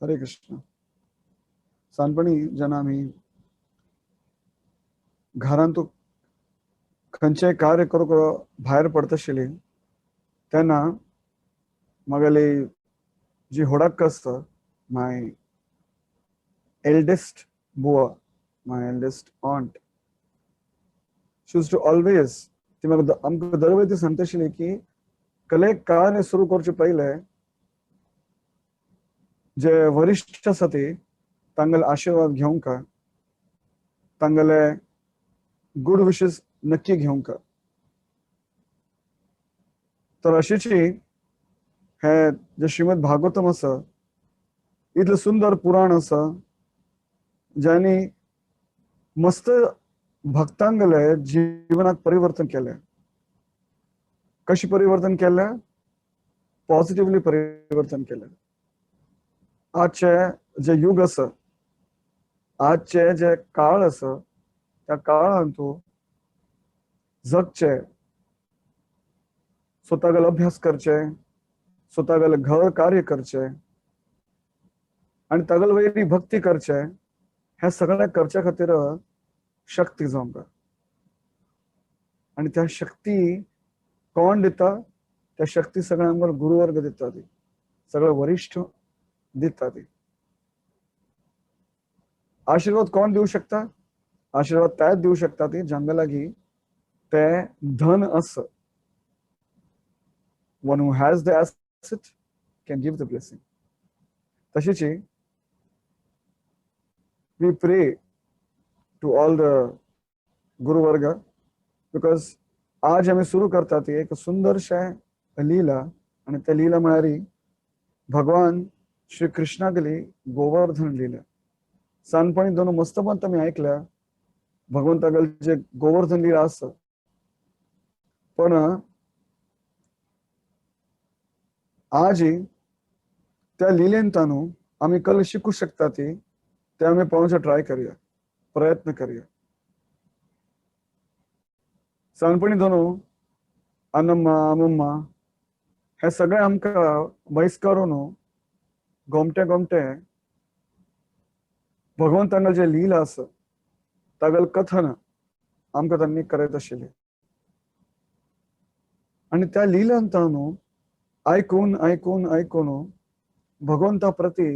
हरे कृष्ण. सांपणी जेन्ना आमी घरांतून खंयचेंय कार्य करूंक भायर पडतशिल्लीं तेन्ना म्हगेली जी होडक्क आसता, my eldest bua, my eldest aunt, she used to always ती म्हाका आमकां दरवेळी ती सांगताशिल्ली की कसलेंय कार्य सुरू करचे पयले जे वरिश्ठ आसा ती तांगेले आशीर्वाद घेवंक, तांगेले गुड विशीज नक्की घेवंक. तर अशीच हे जे श्रीमद भागवतम आसा इतलें सुंदर पुराण आसा ज्यांनी मस्त भक्तांगेले जीवनाक परिवर्तन केलें. कशें परिवर्तन केलें? पॉझिटिव्हली परिवर्तन केलें. आजचे जे युग आसा, आजचे जे काळ आसा, त्या काळांत तूं जगचें, स्वतागेलो अभ्यास करचें, स्वतागेलें घर कार्य करचें आनी तागेले वयली भक्ती करचें, हें सगळें करचे खातीर शक्ती जावंक. आनी त्या शक्ती कोण दिता? त्या शक्ती सगळ्यांक आमकां गुरुवर्ग दिता, ती सगळे वरिश्ठ दिता. ती आशीर्वाद कोण दिवं शकता? आशीर्वाद तेच दिवं शकता ती जांगे लागीं ते धन आसा. One who has the asset can give the blessing. तशीच we pray to all the गुरुवर्ग, बिकॉज आज आमी सुरू करता ती एक सुंदरशें लीला, आनी त्या लीला म्हळ्यार भगवान श्री कृष्णा गेली गोवर्धन लीला. सांजपणी दोन मस्तपंत आमी ऐकल्या भगवंतागेल जे गोवर्धन लीला आसा, पण आज त्या लीलेंतानू आमी कल शिकू शकता ती ते आमी पळोवचे ट्राय करया, प्रयत्न करया. सांजपणी दोन अनम्मा अमम्मा हे सगळे आमकां बहिष्कारून गोमटे गोमटे भगवंतांगेल जे लीला आसा तागेल कथन आमकां तांणी करत आशिल्लें. आनी त्या लीलांतानू ऐकून ऐकून ऐकून भगवंता प्रती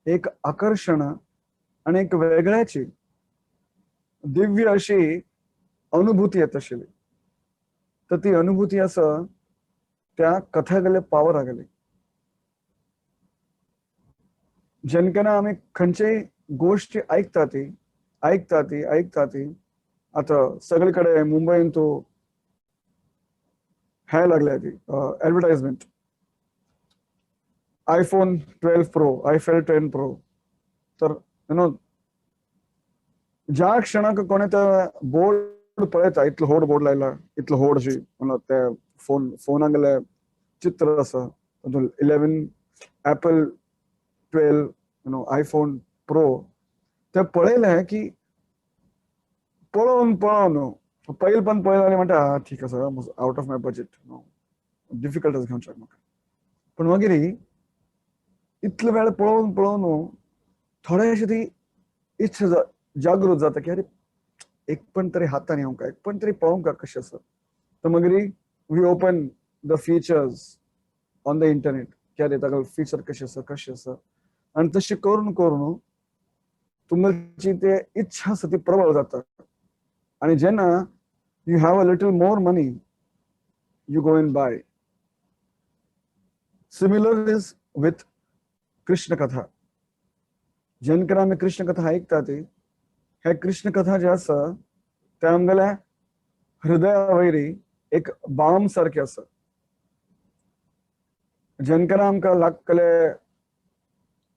एक आकर्षण आणि एक वेगळ्याची दिव्य अशी अनुभूती येत आशिल्ली. तर ती अनुभूती आसा त्या कथेगेले पावर आगेली. जेन्ना आमी खंयचेय गोश्ट ऐकता ती आता सगळे कडेन मुंबईन तूं हे लागल्या ती advertisement, iPhone 12 Pro, iPhone 10 Pro. तर ज्या क्षणाक कोणे ते बोर्ड पळयता, इतलो व्हड बोर्ड लायला, इतलो व्हड अशी ते फोनागेले चित्र आसा, 11 एपल 12 iPhone Pro, ते पळयलें की पळोवन पयलीं पळयलें आनी म्हणटा ठीक आसा, out of my budget, difficult आसा घेवचें म्हाका. पण मागीर इतले वेळ पळोवन थोडेशें ती इच्छा जागृत जाता की अरे एक पण तरी हातान येवंक, एक पण तरी पळोवंक कशें आसा. तर मागीर we open the features on the internet की अरे ताका फीचर कशें आसा आनी तशें करून तुमची ते इच्छा आसा ती प्रबळ जाता. आनी जेन्ना you have a little more money you go in by. Similar is with Krishna कथा. जेन्ना आमी कृष्ण कथा ऐकता ती हे कृष्ण कथा जे आसा ते आमगेल्या हृदया वयरी एक बाम सारखे आसा. जेन्ना आमकां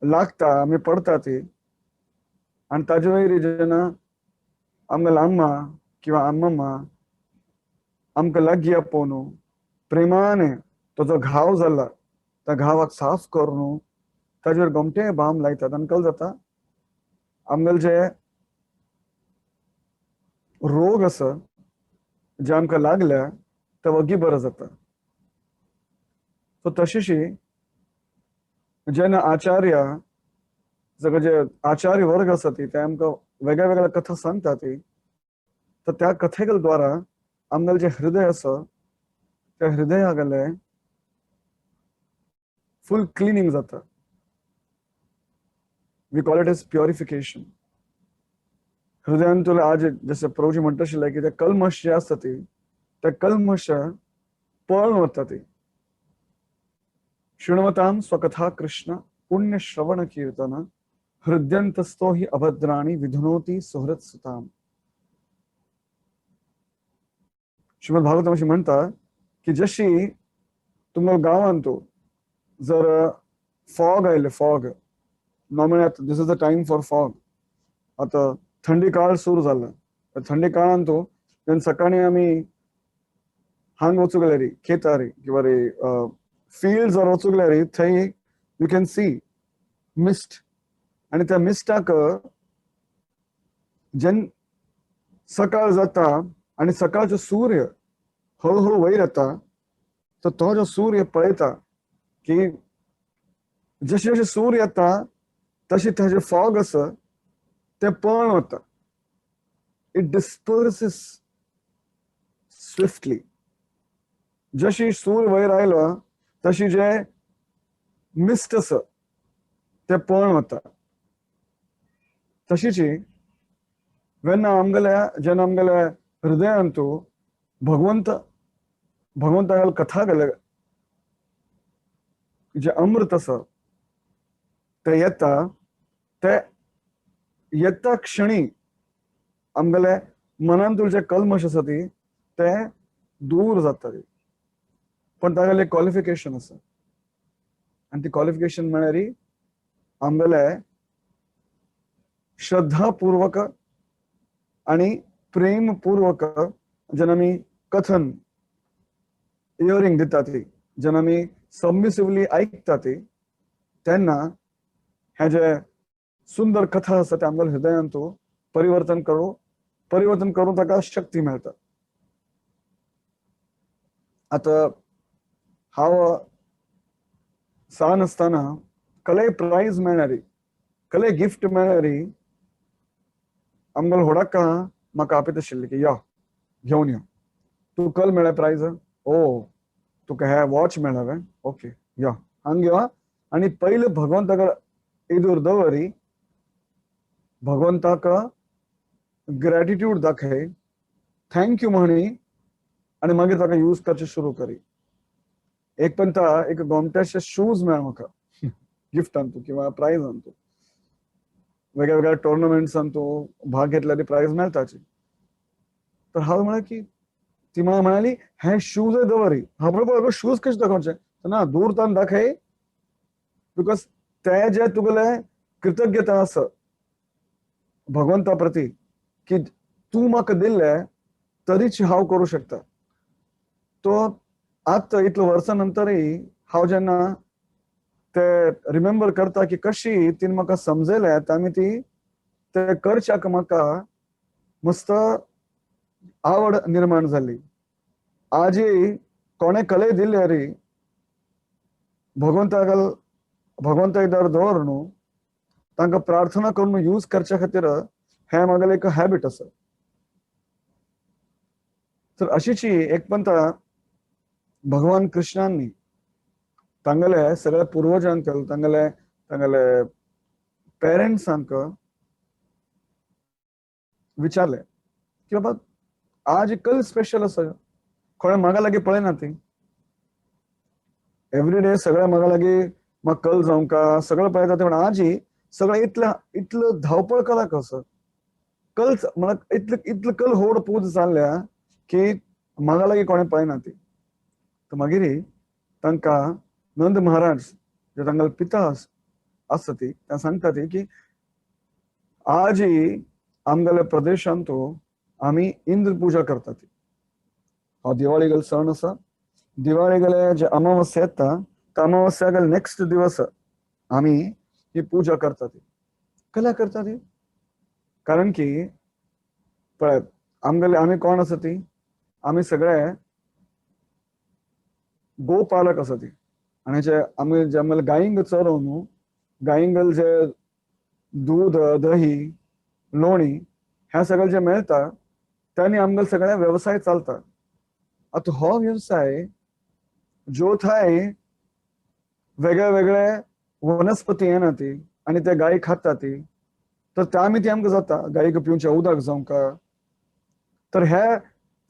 लागता आमी पडटा ती आनी ताजे वयरी जेन्ना आमगेलो अम्मा किंवा अम्मम्मा आमकां लागीं आपोवन प्रेमाने तो जो घाव जाला त्या घावाक साफ करून ताजेर गोमटे बाम लायतात आनी कळ्ळें जाता आमगेले जे रोग आसा जे आमकां लागल्या ते वगी बरो जाता. सो तशीशी जेन्ना आचार्य सगळे जे आचार्य वर्ग आसा ती ते आमकां वेगळ्या वेगळ्या कथा सांगता ती, तर त्या कथेगल द्वारा आमगेलें जे हृदय आसा त्या हृदयागेले फुल क्लिनिंग जाता. We call it as purification. हृदयान तुला आज जसे प्रभूजी म्हणत आशिल्ले की ते कल्मश जे आसता ती ते कल्मश पळून वता ती. शृण्वतां स्वकथा कृष्ण पुण्य श्रवण कीर्तन हृदयंतस्तो हि अभद्राणी विधुनोती सुहृत सुताम. श्रीमद भागवतम अशी म्हणता की जशी तुमच्या गावान तो जर फॉग आयले, fog normally this is the time for fog. आता थंडी काळ सुरू झाला, थंडी काळान तो जेन्ना सकाळी आमी हांग वचूंक गेले रे खेतां रे किंवा रे fields or वचूंक गेले रे थंय यू कॅन सी मिस्ट. आणि त्या मिस्टाक जेन्ना सकाळ जाता आणि सकाळचो सूर्य हळूहळू वयर येता, तर तो जो सूर्य पळयता की जशे जशे सूर्य येता तशे ताजे फॉग आसा ते पळोवन वता. It डिस्पर्सेस swiftly. जशी सूर्य वयर आयलो तशी जे मिस्ट आसा ते पळोवन वता. तशीची जेन्ना आमगेल्या हृदयान तूं भगवंतागेल कथा गेले जे अमृत आसा ते येता क्षणी आमगेले मनांतूं जे कल्मश आसा ती ते दूर जाता. पण तागेलें एक क्वॉलिफिकेशन आसा आनी ती क्वॉलिफिकेशन म्हळ्यार आमगेले श्रद्धापूर्वक आणि प्रेमपूर्वक जेन्ना आमी कथन इयरिंग दिता ती, जेन्ना आमी सबमिसिवली आयकता ती, तेन्ना हे जे सुंदर कथा आसा ते आमगेल्या हृदयान तूं परिवर्तन करून ताका शक्ती मेळटा. आता हांव ल्हान आसतना कसलेय प्राइज मेळ्ळ्यार, कसलेय गिफ्ट मेळ्ळ्यार आमगेलो होडाका म्हाका आपयत आशिल्ले की या घेवन यो. तूं कल मेळ्ळें प्राइज? ओ तुका हे वॉच मेळ्ळें हांवें, ओके या हांग यो आनी पयलीं भगवंताक इदूर दवरी, भगवंताक ग्रॅटिट्यूड दाखय, थँक्यू म्हणी आनी मागीर ताका यूज करचें सुरू करी. एक गोमट्याचे शूज मेळ म्हाका गिफ्टान तूं किंवा प्राइजान तूं. वेगळ्या वेगळ्या टोर्नामेंट्सान तूं भाग घेतल्यार प्राइज मेळटाची. तर हांव म्हळें की ती म्हाका म्हणाली हे शूज दवरी. हांव म्हणलो शूज कशे दाखोवचे? ना दूरतान दाखय, बिकॉज ते जे तुगेले कृतज्ञता आसा भगवंता प्रती की तूं म्हाका दिल्ले तरीच हांव करूं शकता. तो आतां इतल्या वर्सां नंतरय हांव जेन्ना ते रिमेंबर करता की कशी तिने म्हाका समजयलें आमी ती ते करच्याक म्हाका मस्त आवड निर्माण जाली. आजय कोणे कलय दिल्यार भगवंता इदार दवर न्हू, तांकां प्रार्थना करून यूज करच्या खातीर हे म्हागेलें एक हॅबिट आसा. तर अशीची एक पंत भगवान कृष्णांनी तांगेले सगळ्या पुर्वजांक तांगेले पेरेंट्सांक विचारले की बाबा आज कल स्पेशल आसा, कोणे म्हाका लागीं पळयना ती. एवरी डे सगळे म्हाका लागीं म्हाका कल जावंका सगळें पळयता ते, पूण आजी सगळें इतलो धांवपळ कला कसो कल म्हाका इतलो कल होड पूज जाल्ल्या की म्हाका लागीं कोणें पळयना ती. तर मागीर तांकां नंद महाराज जे तांगेले पिता आसता ती ते सांगता ती की आजी आमगेल्या प्रदेशांत आमी इंद्र पूजा करता ती. हो दिवाळी गेलो सण आसा. दिवाळी गेले जे अमावस्या येता त्या अमावस्या गेले नेक्स्ट दिवस आमी ही पूजा करता ती. कला करता ती कारण की पळय आमी कोण आसा ती, आमी सगळे गोपालक आसा ती. आनी जे आमगेले गायींक चरोवन न्हू, गायींगेल जे दूध, दही, लोणी ह्या सगळं जे मेळटा त्यांनी आमगेल सगळ्या व्यवसाय चालता. आता हो व्यवसाय जो थाय वेगळे वेगळे वनस्पती येना ती आणि ते गायी खाता ती, तर त्यामी ती आमकां जाता गायीक पिवच्या उदक जावंका. तर हे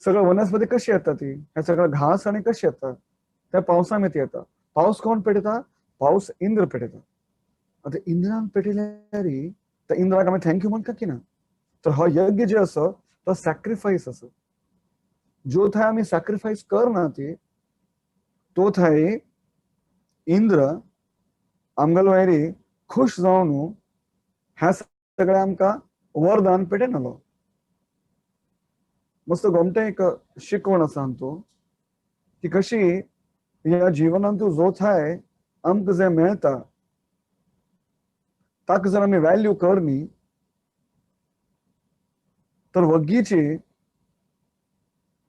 सगळं वनस्पती कशी येता ती, हे सगळं घास आणि कशी येता त्या पावसा ती येता. पाऊस कोण पेटयता? पाऊस इंद्र पेटयता. आता इंद्रान पेटयल्यार त्या इंद्राक आमी थँक्यू म्हणटा की ना. तर हो यज्ञ जे असो तो सॅक्रिफाईस असो. जो थाय आमी सॅक्रिफाईस करना ती तो थाय इंद्र आमगेल वयरी खुश जावन ह्या सगळ्या आमकां वरदान पेटयनलो. मस्त गोमटे एक शिकवण आसा हातूं की कशी ह्या जिवनांत जो थाय आमकां जे मेळटा ताका जर आमी व्हॅल्यू करनी तर वग्गीची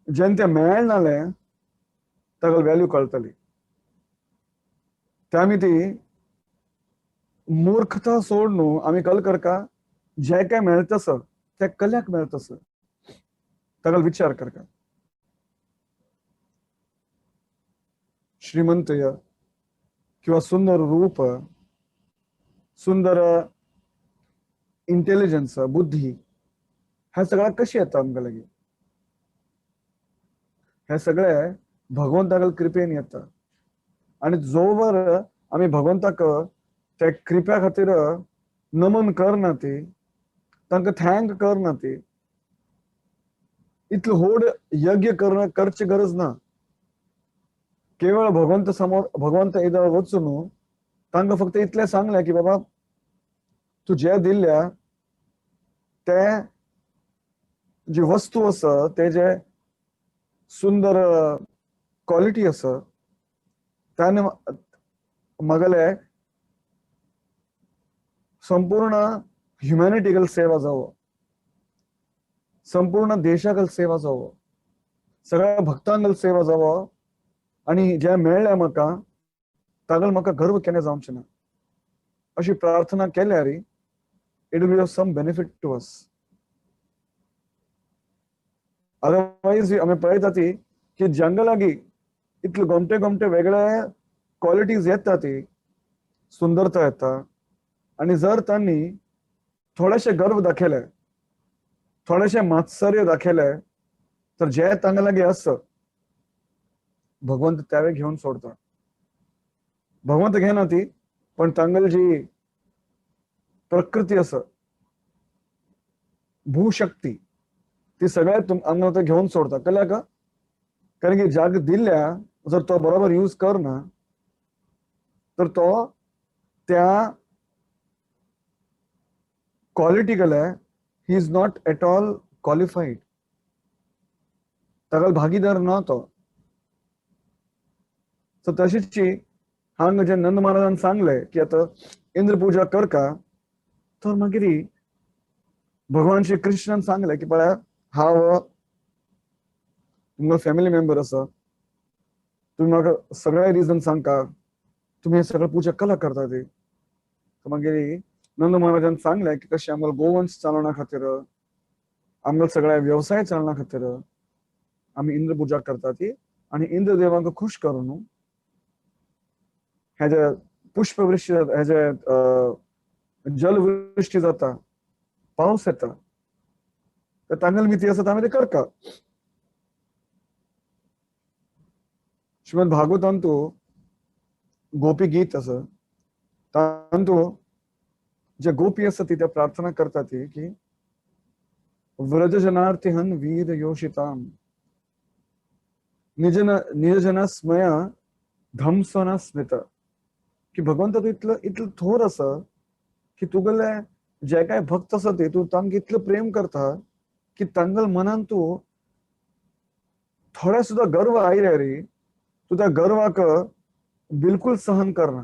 जेन्ना तें मेळनालें ताका व्हॅल्यू कळटली. त्या आमी ती मूर्खता सोड न्हू आमी कल करका जे काय मेळटस ते कल्याक मेळटस ताका विचार करका. श्रीमंतय किंवा सुंदर रूप, सुंदर इंटेलिजन्स, बुद्धी ह्या सगळ्या कशी येता आमकां लागीं? हे सगळे भगवंतागेल कृपेन येता. आणि जोवर आमी भगवंताक त्या कृप्या खातीर नमन करना ती, तांकां थँक करना ती, इतलो व्हड यज्ञ करची गरज ना. केवळ भगवंत समोर भगवंत एकदां वचून तांकां फक्त इतलें सांगलें की बाबा तूं जे दिल्ल्या ते जी वस्तू आसा ते जे सुंदर क्वालिटी आसा त्याने मगले संपूर्ण ह्युमॅनिटीगल सेवा जावो, संपूर्ण देशागल सेवा जावो, सगळ्या भक्तांगल सेवा जावो आणि जे मेळ्ळें म्हाका तागेल म्हाका गर्व केन्ना जावचें ना. अशी प्रार्थना केल्यार it will of some benefit to us. Otherwise आमी पळयता ती की जांगा लागीं इतले गोमटे गोमटे वेगळे क्वालिटीज येता ती सुंदरता येता आणि जर त्यांनी थोडेशे गर्व दाखयले, थोडेशे मात्सर्य दाखयले तर जे तांगे लागीं आसा भगवंत त्यावे घेवन सोडता. भगवंत घेना ती पण तांगेल जी प्रकृती आसा भूशक्ती ती सगळ्या हांगा तो घेवन सोडता. कळ्ळें का? कारण की जाग दिल्ल्या जर तो बरोबर यूज करना तर तो त्या क्वालिटी गेले he is not at all qualified. ताका भागीदार ना तो. सो तशीच हांगा जे नंद महाराजान सांगले की आता इंद्र पूजा करका तर मागीर भगवान श्री कृष्णान सांगले की पळय हांव तुमचो फॅमिली मेंबर आसा, तुम्ही म्हाका सगळे रिजन सांगता, तुम्ही हे सगळं पूजा कला करता ती. मागीर नंद महाराजान सांगले की कशें आमकां गोवंश चालवना खातीर, आमकां सगळ्या व्यवसाय चालना खातीर आमी इंद्र पूजा करता ती आणि इंद्र देवाक खुश करून हे जे पुष्पवृष्टी हे जे जलवृष्टी जाता, पावस येता तर तांगेल मिती आसा आमी ते करता. श्रीमद भागवतांतू गोपी गीत आसा तांतू जे गोपी आसा ती त्या प्रार्थना करता ती की व्रज जनार्थिहन वीर योषिताम निज जना स्मया धमसना स्मित. की भगवंत तू इतलं इतलं थोर आसा की तुगेले जे काय भक्त आसा ते तू तांकां इतलं प्रेम करता की तांगेल मनान तू थोडे सुद्धा गर्व आयले रे तू त्या गर्वाक बिलकुल सहन करना.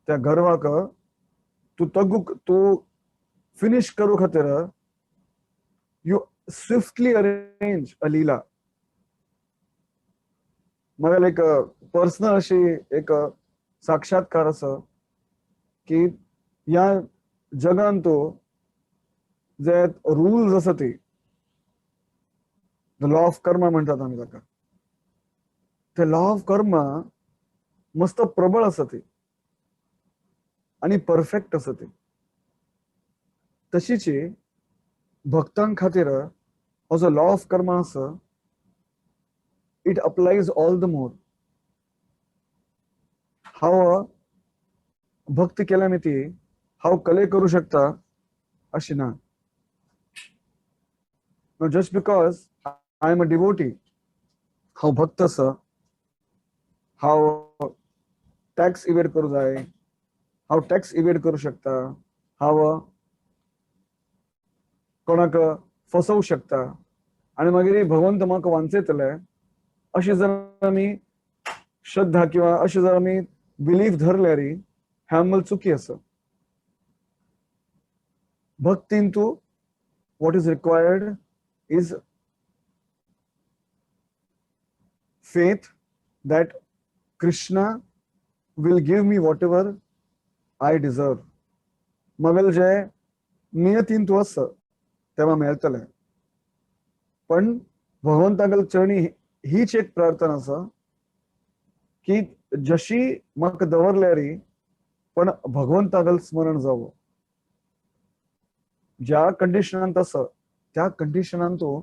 त्या गर्वाक तू फिनिश करू खातीर यू स्विफ्टली अरेंज अ लीला. म्हाका एक पर्सनल अशी एक साक्षात्कार आसा की ह्या जगान तो जे रुल्स आसा ती द लॉ ऑफ कर्मा म्हणतात आमी ताका, ते लॉ ऑफ कर्मा मस्त प्रबळ आसा ती आणि परफेक्ट आसा ती. तशीची भक्तां खातीर हो जो लॉ ऑफ कर्मा आसा it applies all the more. हांव भक्ती केल्या मिती हांव कले करू शकता अशी ना. Just because I am a devotee हांव भक्त आसा, हांव टॅक्स इवेड करू जाय, हांव टॅक्स इवेड करू शकता, हांव कोणाक फसवू शकता आणि मागीर भगवंत म्हाका वांचयतले अशी जर आमी श्रद्धा किंवा अशी जर आमी बिलीफ धरल्यार हें आमकां चुकी आसा. भक्तीन तू what is required is faith that Krishna will give me whatever I deserve. मगल जे नियतीन तू आसा तेव्हा मेळटले. पण भगवंतागल चरणी हीच एक प्रार्थना आसा की जशी म्हाका दवरल्यारी पण भगवंतागल स्मरण जावो. ज्या कंडिशनांत आसा त्या कंडिशनांत तू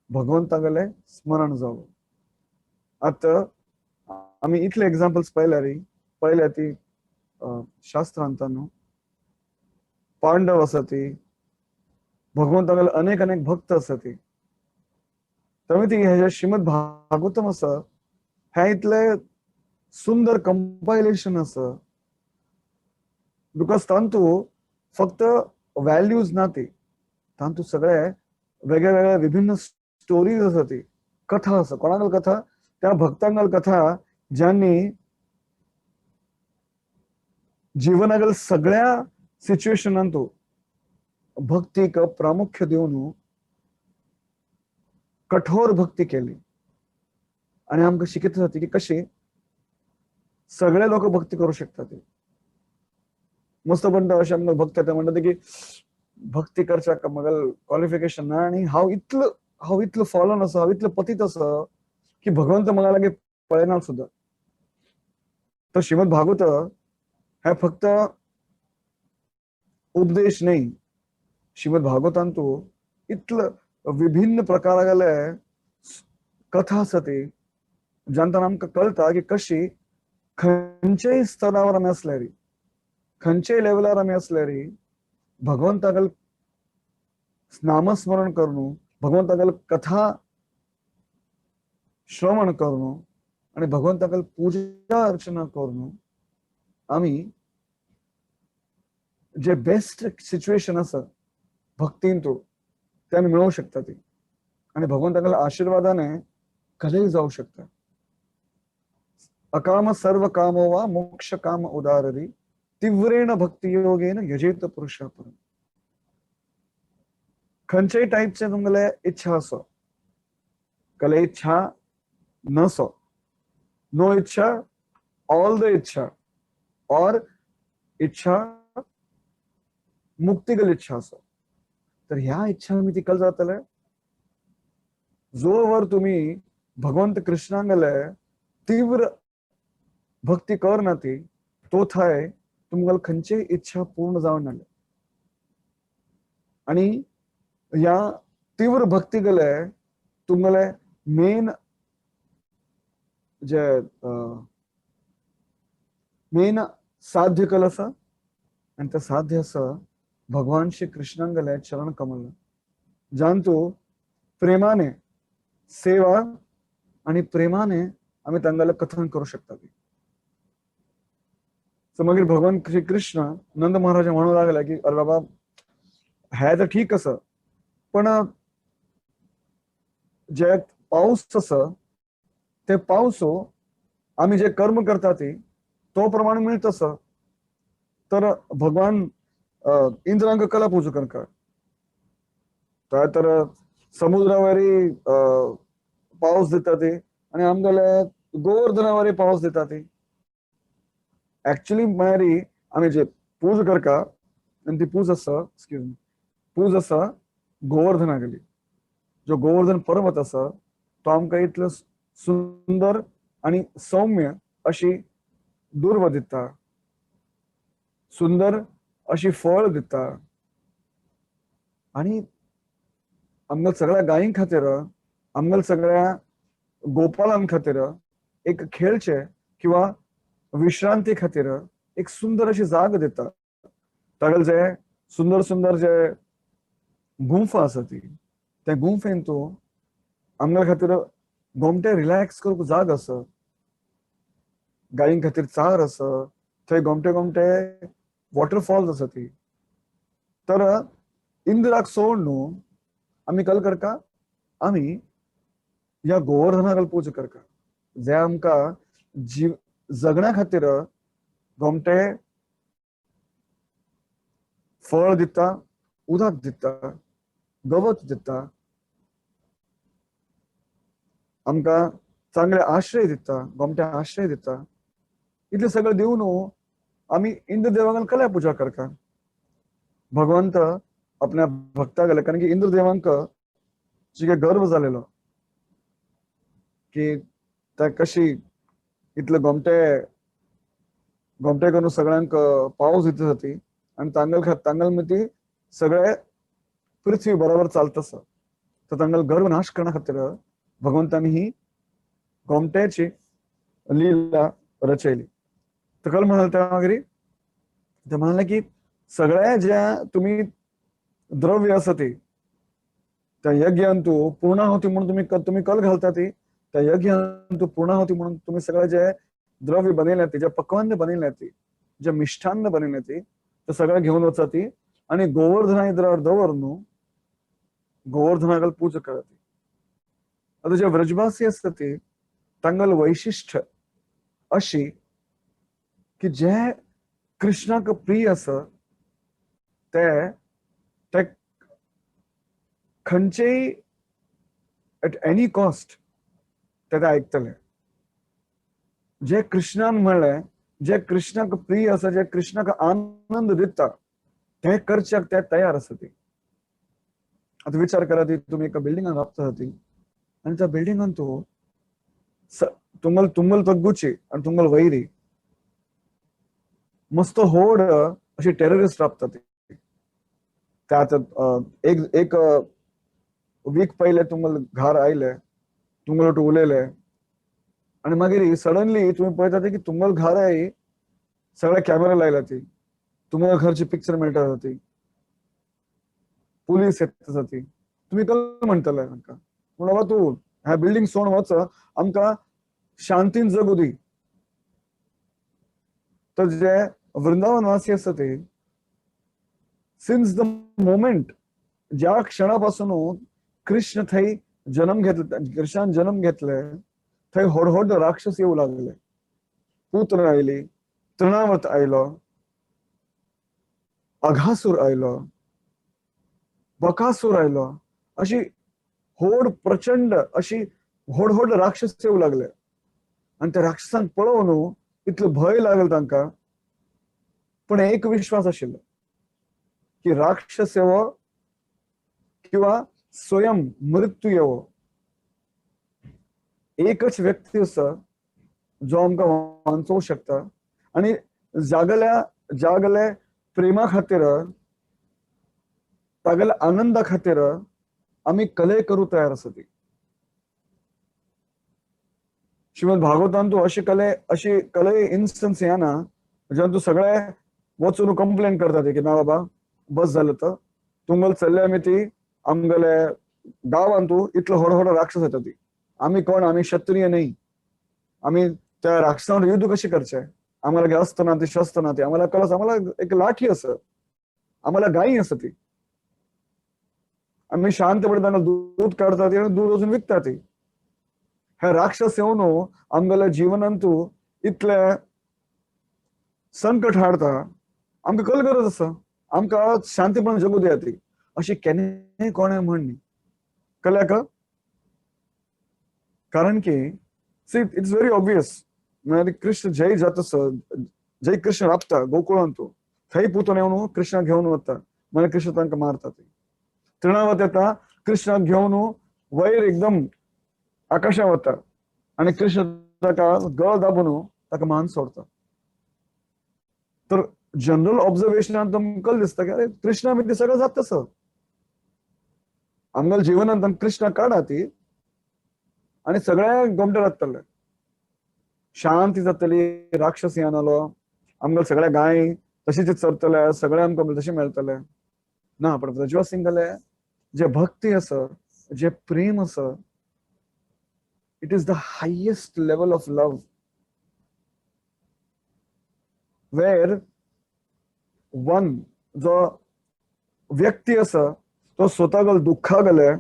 भगवंतागले स्मरण जावो. आता आम्ही इतले एग्जाम्पल्स पळयल्या ती शास्त्रांत न्हू. पांडव आसा ती, भगवंतागेले अनेक अनेक भक्त आसा ती. तमी ती हे जे श्रीमद भागवतम आसा हे इतले सुंदर कंपायलेशन आसा बिकॉज तांतू फक्त व्हॅल्यूज ना ती, तांतू सगळे वेगळे वेगळे विभिन्न स्टोरीज आसा ती, कथा आसा. कोणागल कथा त्या भक्तांगल कथा ज्यांनी जीवनागल सगळ्या सिच्युएशनांतू भक्तीक प्रामुख्य देऊन कठोर भक्ती केली आणि आमकां शिकयता जाती की कशी सगळे लोक भक्ती करू शकतात. मस्त म्हणटा अशें आमकां भक्त ते म्हणटा की भक्ती करच्याक म्हाका क्वॉलिफिकेशन ना आणि हांव इतलो फॉलोन आसा, हांव इतलो पतीत आसा की भगवंत म्हाका लागीं पळयना सुद्दां. तर श्रीमद भागवत हे फक्त उपदेश न्ही. श्रीमद भागवतान तू इतलं विभिन्न प्रकारागले कथा आसा ती ज्यांतन आमकां कळटा की कशी खंयच्याय स्तरावर आमी असल्यारी, खंयच्याय लेवलार आमी असल्यारी भगवंतागल नामस्मरण करून, भगवंतागल कथा श्रवण करून आणि भगवंतागल पूजा अर्चना करून आमी जे बेस्ट सिच्युएशन आसा भक्तीन तू ते आमी मेळोवंक शकता ती आणि भगवंतागल आशीर्वादाने कधीही जाऊ शकता. अकाम सर्व कामो वा मोक्ष काम उदाररी तीव्रेण भक्ती योगेन यजेत पुरुषा परम. खंयच्याय टाइपचे तुमगेले इच्छा असो, कले इच्छा नसो, नो इच्छा, ऑल द इच्छा और इच्छा मुक्तिगल इच्छा असो, तर ह्या इच्छा मी तिकल जातले जोवर तुम्ही भगवंत कृष्णांगले तीव्र भक्ती करना ती तो थाय तुमगल खंयची इच्छा पूर्ण जावन नाले. आणि या तीव्र भक्ती गले तुमगले मेन जे मेन साध्य कल आसा आणि ते साध्य आसा भगवान श्री कृष्णांगले चरण कमल जांतू प्रेमाने सेवा आणि प्रेमाने आम्ही तांगेले कथन करू शकता. सो मागीर भगवान श्री कृष्ण नंद महाराज म्हणू लागले की अरे बाबा हे तर ठीक आसा पण जे पाऊस आसा ते पावसो आम्ही जे कर्म करता ती तो प्रमाणे मिळत आसा. तर भगवान इंद्रांक कला पूजा करता तर समुद्रावरी पाऊस दिता ती आणि आमगेले गोवर्धनावरी पाऊस दिता ती. एक्चुअली मारी आम्ही जे पूजा करता आनी ती पूज आसा पूज आसा गोवर्धना गेली. जो गोवर्धन पर्वत आसा तो आमकां इतलो सुंदर आणि सौम्य अशी दुर्व दिता, सुंदर अशी फळ दिता. आणि आमच्या सगळ्या गायीं खातीर, आमच्या सगळ्या गोपालां खातीर एक खेळचे किंवा विश्रांती खातीर एक सुंदर अशी जाग दिता. तागेले जे सुंदर सुंदर जे गुंफ आसा ती, त्या गुंफेन तूं आमच्या खातीर गोमटे रिलॅक्स करूंक जाग आसा, गायीं खातीर चार आसा, थंय गोमटे गोमटे वॉटरफॉल्स आसा ती. तर इंद्राक सोड न्हू आमी कल करका, आमी ह्या गोवर्धनाक पूजा करका, जे आमकां जगण्या खातीर गोमटे फळ दिता, उदक दिता, गवत दिता, आमकां चांगले आश्रय दिता, गोमटे आश्रय दिता. इतले सगळे दिवन आमी इंद्र देवाक कल्या पुजा करता. भगवंत आपल्या भक्ता गेले, कारण की इंद्र देवांक जिगे गर्व जालेलो की त्या कशी इतले गोमटे गोमटे करून सगळ्यांक पावस दिता ती, आणि तांगल मती सगळे पृथ्वी बरोबर चालत आसा. तर तांगल गर्व नाश करण्या खातीर भगवंतानी ही गोमट्याची लीला रचयली. तर कल म्हणाल त्या मागीर ते म्हणाले की सगळ्या ज्या तुम्ही द्रव्य आसा ती त्या यज्ञान तू पूर्णाहुती म्हणून तुम्ही कल घालता ती, त्या यज्ञान तू पूर्णाहुती म्हणून तुम्ही सगळे जे द्रव्य बनयले ती, जे पक्वान्न बनयले ती, जे मिष्ठान्न बनयले ती, ते सगळं घेऊन वचा ती आणि गोवर्धना इद्रार दवरून गोवर्धनागल पूजा करा ती. आता जे व्रजवासी असतात ती तांगल वैशिष्ट्य अशी की जे कृष्णाक प्रिय आसा ते खंयचेय एट एनी कॉस्ट ते आयकतले. जे कृष्णान म्हणले, जे कृष्णाक प्रिय आसा, जे कृष्णाक आनंद दिता ते करच्याक ते तयार आसा ती. आता विचार करा ती तुम्ही एका बिल्डिंगान राबता ती, आणि त्या बिल्डिंगान तू तुंगल तग्गुची आणि तुंगल वैरी मस्त होड अशी टेररिस्ट राबता ती. त्यात एक वीक पहिले तुंगल घर आयले, तुंगल उलयले, आणि मागीर सडनली तुम्ही पळयता की तुंगल घर आहे सगळे कॅमेरा लायला ती, तुंगल घरची पिक्चर मेळटा ती, पुलीस येता ती. तुम्ही कल म्हणटले तांकां बाबा तू ह्या बिल्डिंग सोडून वच, आमकां शांतीन जगू दी. तर जे वृंदावनवासी आसा ते सिन्स द मोमेंट, ज्या क्षणापासून कृष्ण थंय जन्म घेतले, कृष्णान जन्म घेतले, थंय व्हड राक्षस येऊ लागले. पुत्र आयली, तृणावत आयलो, अघासूर आयलो, बकासूर आयलो, अशी होड प्रचंड अशी व्हड राक्षस येऊ लागले. आणि त्या राक्षसांक पळोवन इतलो भय लागलो तांकां. पण एक विश्वास आशिल्लो की राक्षस येवो किंवा स्वयं मृत्यू येवो, एकच व्यक्ती आसा जो आमकां वाचोवंक शकता. आणि जागल्या प्रेमा खातीर, तागेल्या आनंदा खातीर आमी कले करू तयार आसा ती. श्रीमद भागवतान तू अशी कले इन्स्टन्स येना जेन्ना तू सगळे वचून कंप्लेन करता ती की ना बाबा बस जालें, तर तुंगल चल्ले आमी ती आमगेले गांवान तू इतलो व्हड राक्षस येता ती, आमी कोण, आमी क्षत्रिय नाही, आमी त्या राक्षसांवर युद्ध कशे करचे, आम्हाला अस्त्र ना ती, शस्त्र ना ती, आम्हाला कळस, आम्हाला एक लाठी आसा, आम्हाला गायी आसा ती, आम्ही शांतपणे त्यांना दूध काढता ती आणि दूध अजून विकता ती. हे राक्षस येऊन आमगेल्या जीवनांतू इतले संकट हाडता, आमकां कल गरज आसा, आमकां शांतीपणे जगू दिया ती, अशी केन्नाय कोणें म्हणनी. कळ्ळें का? कारण की see it's very obvious, Krishna जय जाता जय कृष्ण राबता गोकुळांतू, थंय पुतून येवन कृष्णा घेवन वता म्हणजे कृष्ण तांकां मारता ती तृणावत येता कृष्णाक घेवन वयर एकदम आकाशा वता आणि कृष्ण ताका गळ दाबून ताका मान सोडता तर जनरल ऑब्झर्वेशनान तुमकां दिसता की अरे कृष्णा बी ते सगळं जाता तसं आमगेल्या जिवनांत कृष्णा काडा ती आणि सगळे गोमटे जातले शांती जातली राक्षस येनालो आमगेल्या सगळ्या गाय तशीच चरतले सगळे आमकां तशें मेळटले ना पण ब्रजवास सिंगले जे भक्ती आसा जे प्रेम आसा it is the highest level of love where one जो व्यक्ती आसा तो स्वतागल दुःखा गेले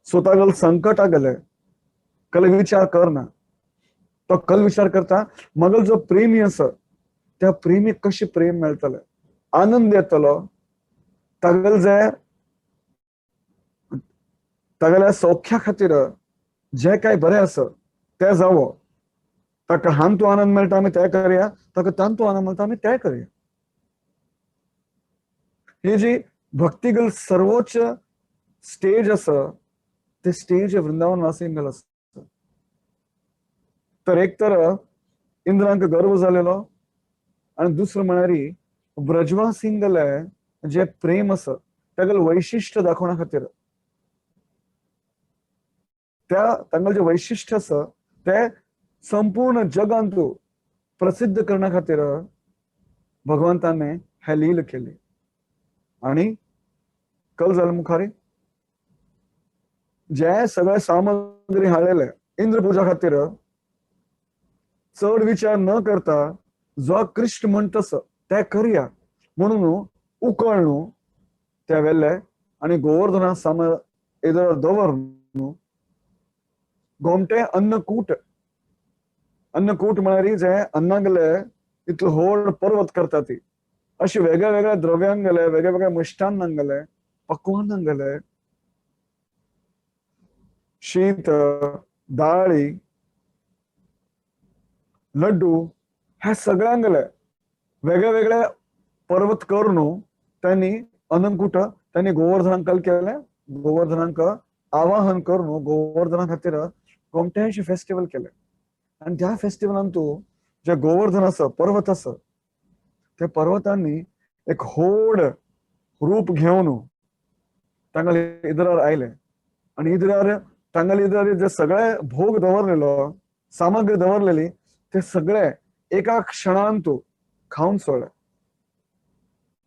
स्वतागल संकटा गेले कल विचार करना तो कल विचार करता मगल जो प्रेमी आसा त्या प्रेमीक कशें प्रेम मेळटले आनंद येतलो तागेल जे तागेल्या सौख्या खातीर जे काय बरें आसा ते जावो ताका हांतू आनंद मेळटा आमी ते करया ताका तांतू आनंद मेळटा आमी ते करया ही जी भक्तीगल सर्वोच्च स्टेज आसा ते स्टेज वृंदावन वासिंगल आसा तर एक तर इंद्रांक गर्व जालेलो आणि दुसरं म्हळ्यार ब्रजवासिंगले जे प्रेम आसा तागेल वैशिश्ट दाखोवणा खातीर त्या तांगेल जे वैशिश्ट आसा ते संपूर्ण जगांत प्रसिद्ध करण्या खातीर भगवंताने हे लील केली आणि कल जालें मुखारी जे सगळे सामग्री हाडलेले इंद्रपुजा खातीर चड विचार न करता जो कृष्ण म्हणटा ते करया म्हणून उकळ न्हू ते व्हेल्ले आणि गोवर्धना साम एदर दवर न्हू गोमटे अन्नकूट म्हळ्यार जे अन्नागले इतलो व्हड पर्वत करता ती अशी वेगळ्या वेगळ्या द्रव्यांगले वेगळ्या वेगळ्या मिष्टान्नांगले पक्वान्नांगले शीत दाळी लड्डू ह्या सगळ्यांगले वेगळे वेगळे पर्वत करून त्यांनी अन्नकूट त्यांनी गोवर्धनाक कल केले गोवर्धनाक आवाहन करून गोवर्धना खातीर कोमटेशे फेस्टिवल केले आणि त्या फेस्टिवलान जे गोवर्धन आसा पर्वत आसा त्या पर्वतांनी एक व्हड रूप घेवन तांगेले इदरार आयले आणि इदरार तांगेले इदरार जे सगळे भोग दवरलेलो सामग्री दवरलेली ते सगळे एका क्षणांत खाऊन सोडले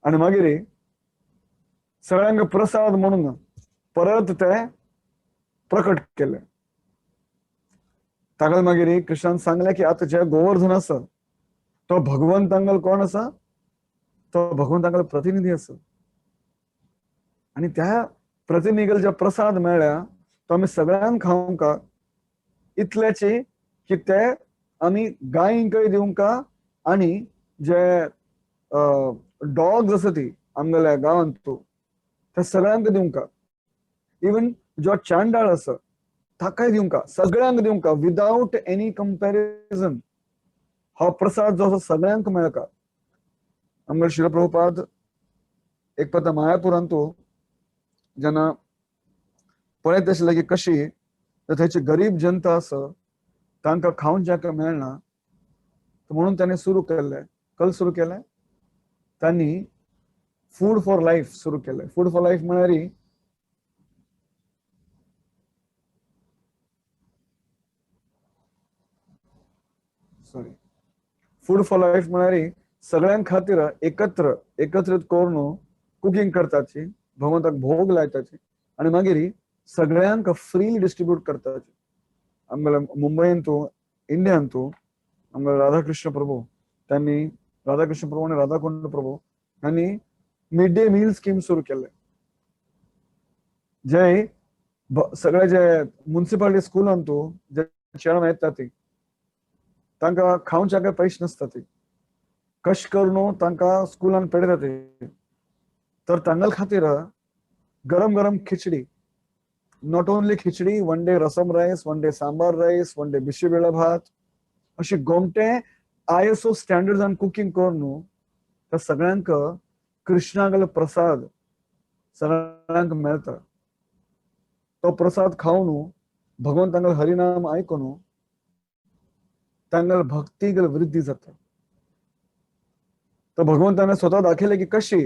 आणि मागीर सगळ्यांक प्रसाद म्हणून परत ते प्रकट केले तागेल मागीर कृष्णान सांगले की आता जे गोवर्धन आसा तो भगवंतांगल कोण आसा तो भगवंतांगल प्रतिनिधी आसा आणि त्या प्रतिनिधीगल जे प्रसाद मेळ्ळ्या तो आमी सगळ्यांक खावंक इतलेची की ते आमी गायींकय दिवंक आणि जे डॉग्स आसा ती आमगेल्या गांवांत ते सगळ्यांक दिवंक इवन जो चांडाळ आसा ताकाय दिवंक सगळ्यांक दिवंक विदाउट एनी कंपॅरिजन हो प्रसाद जो आसा सगळ्यांक मेळका आमगेले श्रील प्रभुपाद एक पता मायापुरांत जेन्ना पळयत आशिल्ले की कशी थंयची गरीब जनता आसा तांकां खावंक जाका मेळना म्हणून ताणें सुरू केल्ले कल सुरू केले तांणी फूड फॉर लायफ सुरू केले फूड फॉर लायफ म्हळ्यार फूड फॉर लायफ म्हळ्यार सगळ्यांक खातीर एकत्रित करून कुकिंग करताची भगवंताक भोग लायताची आणि मागीर सगळ्यांक फ्रीली डिस्ट्रीब्यूट करताची आमगेल्या मुंबईंत इंडियांत आमगेले राधाकृष्ण प्रभू त्यांनी राधाकृष्ण प्रभू आणि राधाकुंड प्रभू यांनी मिड डे मील स्कीम सुरू केले जे सगळे जे म्युनिसिपालिटी स्कूलांत जे चेडवां येता ती तांकां खावच्याक पयशे नासता ती कश करून तांकां स्कूलान पेडटा ती तर तांगेल खातीर गरम गरम khichdi not only khichdi one day rasam rice one day sambar रायस वन डे बिशीबेळे भात अशी गोमटे ISO स्टँडर्ड्सान कुकिंग करून त्या सगळ्यांक कृष्णागल प्रसाद सगळ्यांक मेळता तो प्रसाद खाऊन भगवंतांगल हरिनाम ऐकून तांगल भक्तीगल वृद्धी जाता तर भगवंताने स्वतः दाखवले की कशी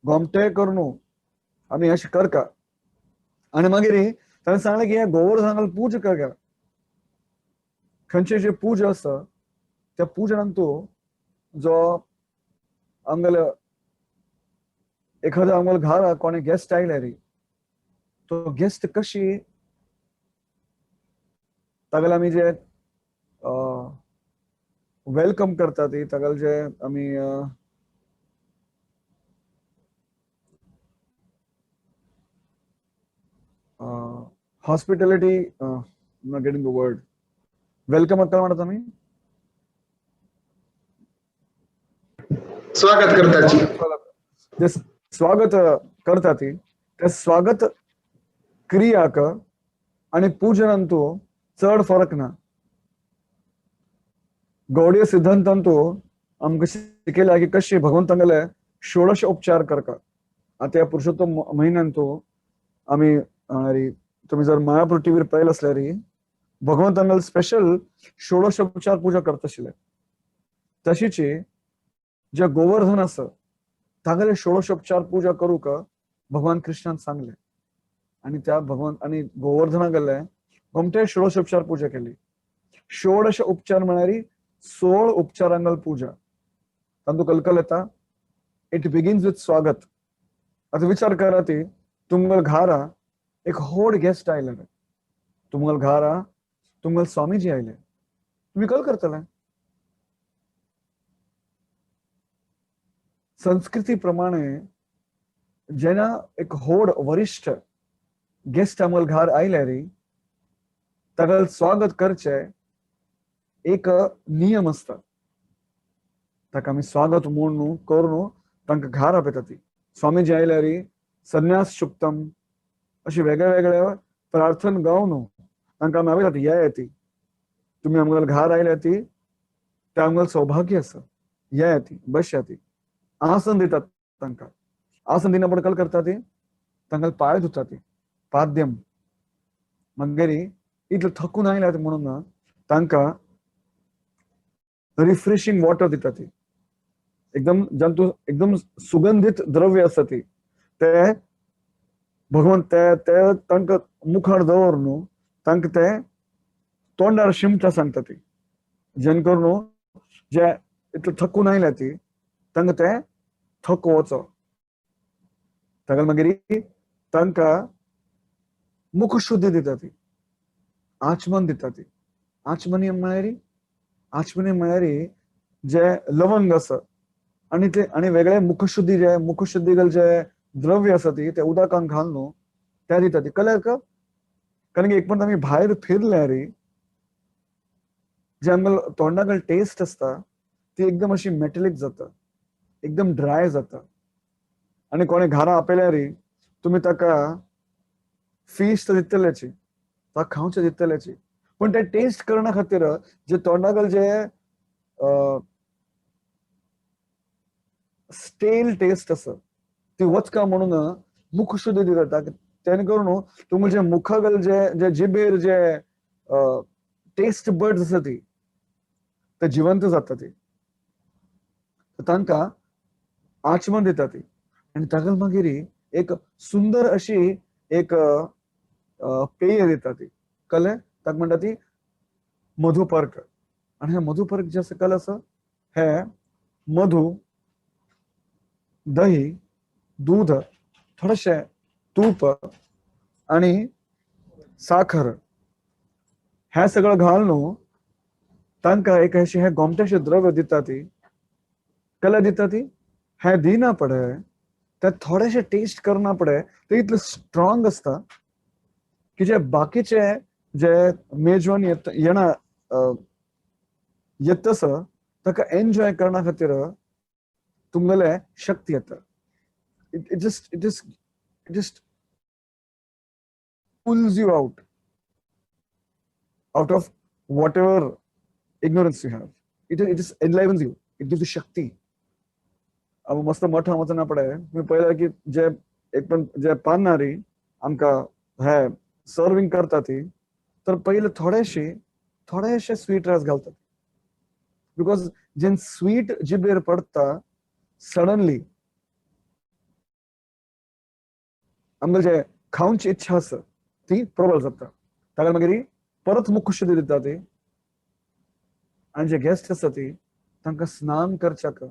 गोमटे करून आम्ही अशी करका आणि मागीर ताणें सांगलें की हे गोवर्धनाला पूज करगा खंयचे जे पूजा आसा त्या पूजनान तूं जो आमगेल एखादो आमगेल घरा कोणे गेस्ट आयले तो गेस्ट कशी तागेल आमी जे वेलकम करता ती तागेल जे आमी hospitality not getting the word welcome काय म्हणतात आम्ही स्वागत करताची जे स्वागत करता ती त्या स्वागत क्रियाक आणि पूजनांतू चड फरक ना गौडीय सिद्धांतांतू आमकां शिकयला की कशी भगवंतांगेले षोडश उपचार करता आता या पुरुषोत्तम म्हयन्यांतू आमी तुम्ही जर मायापूर टीव्हीर पळयलें आसल्यार भगवंतांगेले स्पेशल षोडश उपचार पूजा करता आशिल्ले तशीच जे गोवर्धन आसा तागेले षोडशोपचार पूजा करूक भगवान कृष्णान सांगले आणि त्या भगवान आणि गोवर्धना गेले गोमटे षोडशोपचार पूजा केली षोडश उपचार म्हळ्यार 16 उपचारांगल पूजा तांतू कलकल येता इट बिगिन्स विथ स्वागत आता विचार करा ती तुमगल घारा एक होड गेस्ट आयले तुमगल घारा तुमगल स्वामीजी आयले तुम्ही कल करतले संस्कृती प्रमाणे जेना एक होड वरिष्ठ गेस्ट आमगल घर आयले तागल स्वागत करचे एक नियम असता ताका आमी स्वागत म्हणून करून तांकां घर आपयता ती स्वामीजी आयल्यार संन्यास शुक्तम अशी वेगळे वेगळे प्रार्थन गावन तांकां आमी आपयता या येती तुम्ही आमगल घर आयल्या ती ते आमगल सौभाग्य आसा या येती बस येती आसन दितात तांकां आसन दिना पण कल करता ती तांकां पाय धुता ती पाद्यम मागीर इतले थकून आयल्यात म्हणून तांकां रिफ्रेशिंग वॉटर दिता ती एकदम जंतू एकदम सुगंधित द्रव्य आसा ती ते भगवंत ते तांकां मुखार दवरून तांकां ते तोंडार शिमटा सांगता ती जेणे करून जे इतले थकून आयल्या ती तांकां ते थक वचो ताका मागीर तांकां मुख शुद्धी दिता ती आचमन दिता ती आचमनी म्हळ्यार जे लवंग आसा आणि ते आणि वेगळे मुखशुद्धीगल जे द्रव्य आसा ती ते उदकान घालून त्या दिता ती कळ्ळें का कारण की एक पण आमी भायर फिरल्यार जे आमगेल तोंडागल टेस्ट आसता ती एकदम अशी मेटलीक जाता एकदम ड्राय जाता आणि कोणे घरा आपयल्यार तुम्ही ताका फीश तर दितलेची ताका खावचे दितलेची पण ते टेस्ट करना खातीर जे तोंडागल जे स्टेल टेस्ट आसा ती वचका म्हणून मुख शुद्धी दिता तेणे करून तुमचे जे मुखागल जे जिबेर जे टेस्ट बर्ड्स आसा ती ते जिवंत जाता ती तांकां आचमन दिता ती आणि तागल मागीर एक सुंदर अशी एक पेय दिता ती कळ्ळें ताका म्हणटा ती मधुपर्क आणि हे मधुपर्क जे आसा कळ्ळें आसा हे मधु दही दूध थोडेशे तूप आणि साखर हे सगळं घालून तांकां एक अशें हे गोमटेशें द्रव्य दिता ती कळ्ळें दिता ती हे दिना पडे ते थोडेशे टेस्ट करना पडे ते इतले स्ट्रॉंग असता की जे बाकीचे जे मेजवान येना येतस ताका एन्जॉय करना खातीर तुमगेले शक्ती येता it just pulls you out of whatever ignorance you have. It just enlivens you. It gives you shakti. मस्त मोठा वचना पडे मी पळयला की जे एक पण जे पानणारी आमकां हे सर्विंग करता ती तर पहिले थोडेशे स्वीट रायस घालतात बिकॉज जे स्वीट जिबेर पडता सडनली आमकां जे खावची इच्छा आसा ती प्रबल जाता ताका मागीर परत मुख शुद्धी दिता ती आणि जे गेस्ट आसा ती तांकां स्नान करच्याक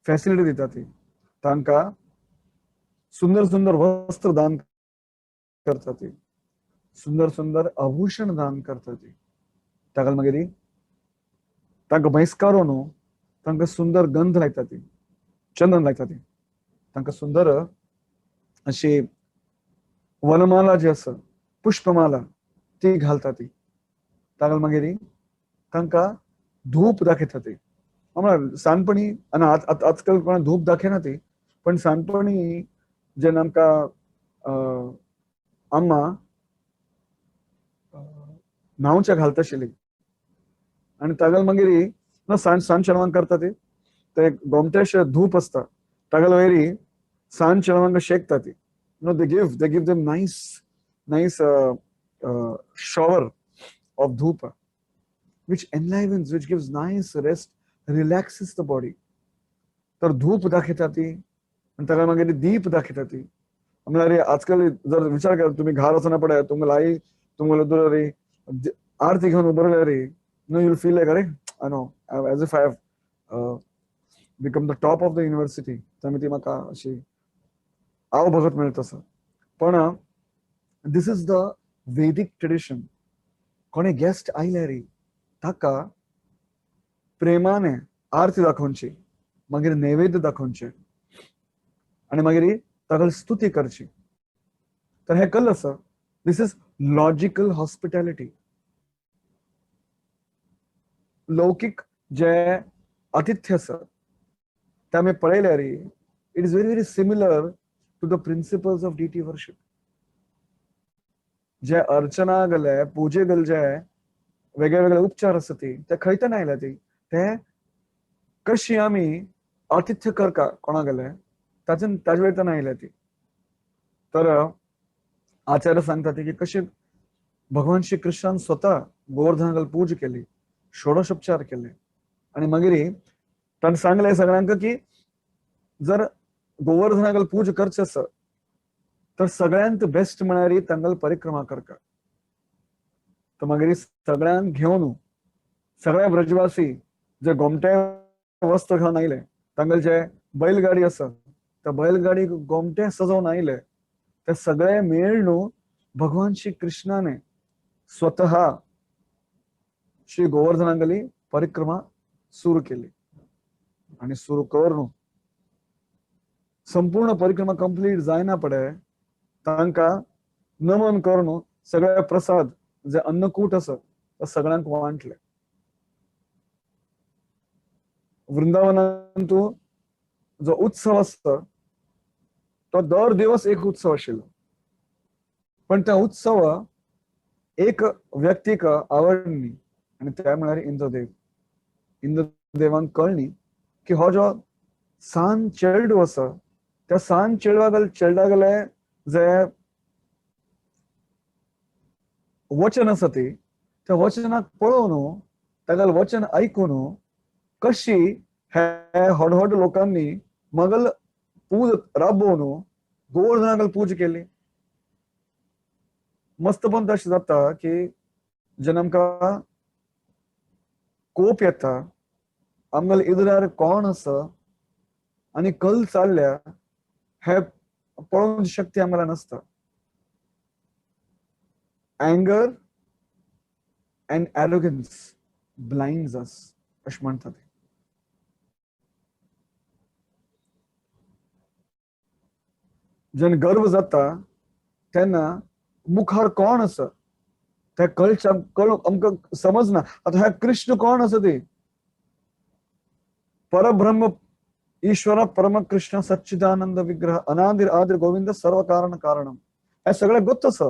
फॅसिलिटी दिता ती तांकां सुंदर सुंदर वस्त्र दान करता ती सुंदर सुंदर आभूषण दान करता ती ताका मागीर तांकां म्हैसकारो न्हू तांकां सुंदर गंध लायता ती चंदन लायता ती तांकां सुंदर अशी वनमाला जी आसा पुष्पमाला ती घालता ती ताका मागीर तांकां धूप दाखयता ती म्हळ्यार सांजपणी आनी आजकाल कोणा धूप दाखयना ती पण सांजपणी जेन्ना आमकां अम्मा न्हांवच्या घालता आशिल्ली आनी ताका मागीर सांज चेडवांक करता ती ते गोमटेशे धूप आसता ताका वयरी सांज चेडवांक शेकता ती they give them nice shower of dhupa which enlivens, which gives nice rest, relaxes the body. तर धूप दाखयता ती आनी ताका मागीर दीप दाखयता ती म्हळ्यार आजकाल जर विचार करा तुम्ही घार वचना पडे तुमकां लाई तुमकां रे आरती घेवन उबो रे नो you'll feel like अरे I know as if I have become the top of the university त्यामुळे ती म्हाका अशी आव भगत मेळटा तसं पण दिस इज द वेदिक ट्रेडिशन कोणे गेस्ट आयले रे ताका प्रेमाने आरती दाखोवची मागीर नैवेद्य दाखोवचे आणि मागीर ताका स्तुती करची तर हे कल्ल आसा दिस इज लॉजिकल हॉस्पिटॅलिटी लौकिक जे आतिथ्य आसा ते आमी पळयले रे it is very similar to the principles of deity worship. जे अर्चना गले पूजे गल जे वेगळे वेगळे उपचार आसा ती ते खंयच्यान आयल्या ती ते कशी आमी आतिथ्य करता कोणा गेले ताजे वयल्यान आयल्या ती तर आचार्य सांगता ती की कशी भगवान श्री कृष्णान स्वता गोवर्धनागल पूज केली षोडशोपचार केले आणि मागीर ताणें सांगले सगळ्यांक की जर गोवर्धनागल पूज करचे आसा तर सगळ्यांत बेस्ट म्हळ्यार तांगल परिक्रमा करता तर मागीर सगळ्यांक घेवन सगळे ब्रजवासी जे गोमटे वस्त्र घेवन आयले तांगल जे बैलगाडी आसा त्या बैलगाडीक गोमटे सजोवन आयले ते सगळे मेळून भगवान श्री कृष्णाने स्वतः श्री गोवर्धनागली परिक्रमा सुरू केली आणि सुरू करून संपूर्ण परिक्रमा कंप्लीट जायना पडे तांकां नमन करून सगळे प्रसाद जे अन्नकूट आसा ते सगळ्यांक वांटले वृंदावनांत जो उत्सव आसता तो दर दिवस एक उत्सव आशिल्लो पण त्या उत्सव एक व्यक्तीक आवडनी आनी ते म्हळ्यार इंद्रदेव इंद्रदेवाक कळ्ळी की हो जो सांज चेडू आसा त्या सांज चेडवागले जे वचन आसा ती त्या वचनाक पळोवन तागेलें वचन आयकून कशी हे हडहड लोकांनी मगल पूज राबोवन गोवर्धनागल पूज केली मस्तपण तशें जाता की जेन्ना आमकां कोप येता आमगेले इदरार कोण आसा आनी कल चालल्या हे पळोवंक शक्ती आमगेल्या नसता एंगर अँड एरोगन्स ब्लाइंड्स अस अशें म्हणटा ते जेन्ना गर्व जाता तेन्ना मुखार कोण आसा ते कळूंक आमकां समजना आतां हे कृष्ण कोण आसा ती परब्रह्म ईश्वर परम कृष्ण सच्चिदानंद विग्रह अनादिर आदिर गोविंद सर्व कारण कारणम हे सगळे गोत्त आसा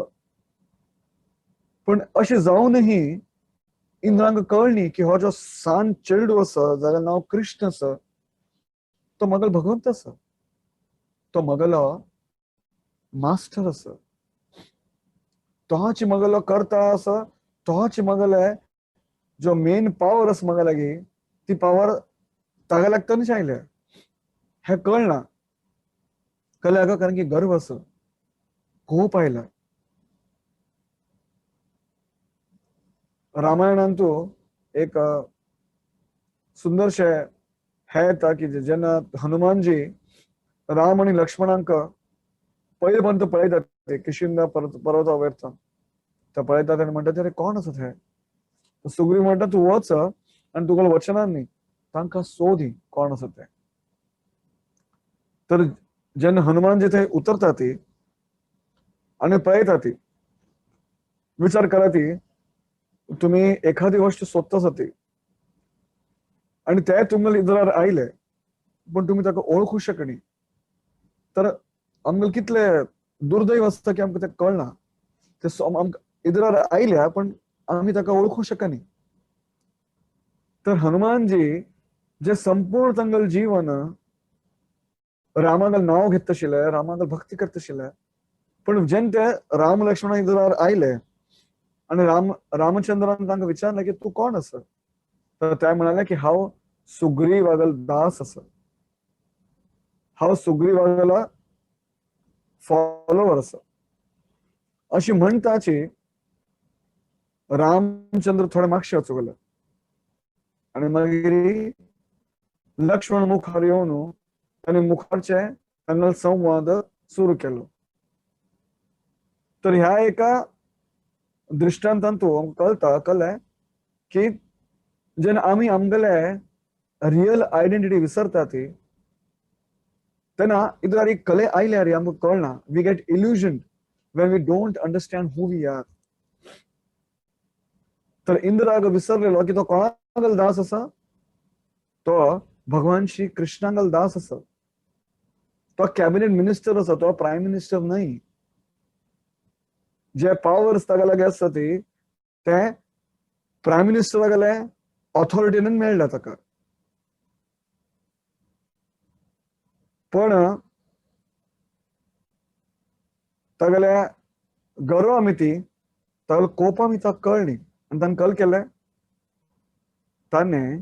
पण अशें जावनही इंद्रांक कळ्ळी की हो जो सांज चेडू आसा जाल्यार नांव कृष्ण आसा तो मगल भगवंत आसा, तो मगलो मास्टर आसा, तोहाची मगलो करता आसा, तोहाची मगले जो मेन पावर आसा मगलागी ती पावर तागा लागता न्ही आयल्या हे कळना कळ्ळें कारण की गर्व आसा खूप आयला रामायणांतू एक सुंदरशे हे येता की जेन्ना हनुमानजी राम आणि लक्ष्मणांक पहिले पर्यंत पळयतात ते किशिंदा पर्वता वयरचा ते पळयतात आनी म्हणटा अरे कोण आसा ते सुग्रीव म्हणटा तूं वच आनी तुगेल्या वचनांनी तांकां सोदी कोण आसा ते तर जेन्ना हनुमानजी थंय उतरता ती आनी पळयता ती विचार करा ती तुम्ही एखादी गोष्ट सोदता ती आणि ते तुमगेल्या इजरार आयले पण तुम्ही ताका ओळखू शकनी तर आमगेले कितले दुर्दैव आसता की आमकां ते कळना ते आमकां इजरार आयल्या पण आमी ताका ओळखू शकनी तर हनुमानजी जे संपूर्ण तांगेलें जीवन रामागेलें नांव घेत आशिल्ले रामागेली भक्ती करता आशिल्ले पण जेन्ना ते राम लक्ष्मण इजरार आयले आणि रामचंद्रान तांकां विचारलें की तूं कोण आसा तर ते म्हणाले की हांव सुग्रीवागेलो दास आसा हांव सुग्रीवागेलो फॉलोवर आसा अशी म्हणटाची रामचंद्र थोडे मागशे वचूंक गेले आनी मागीर लक्ष्मण मुखार येवन तांणी मुखारचे तांगेलो संवाद सुरू केलो तर ह्या एका दृष्टांतांतू आमकां कळ्ळें की जेन्ना आमी आमगेले रियल आयडेंटिटी विसरता ती तेन्ना इधर एक कले आयल्या रे आमकां कळना we get illusion when we don't understand who we are तर इंद्राग विसरलेलो की तो कोणागेलो दास आसा तो भगवान श्री कृष्णागेलो दास आसा तो कॅबिनेट मिनिस्टर आसा तो प्रायम मिनिस्टर न्हय जे पावर्स तागे लागी आसता ती ते प्रायम मिनिस्टरागेले ऑथॉरिटीन मेळ्ळा ताका पण तागेले गौरव आमी ती तागेलो कोप आमी ताका कळ्ळी आनी ताणें कल केलें ताणें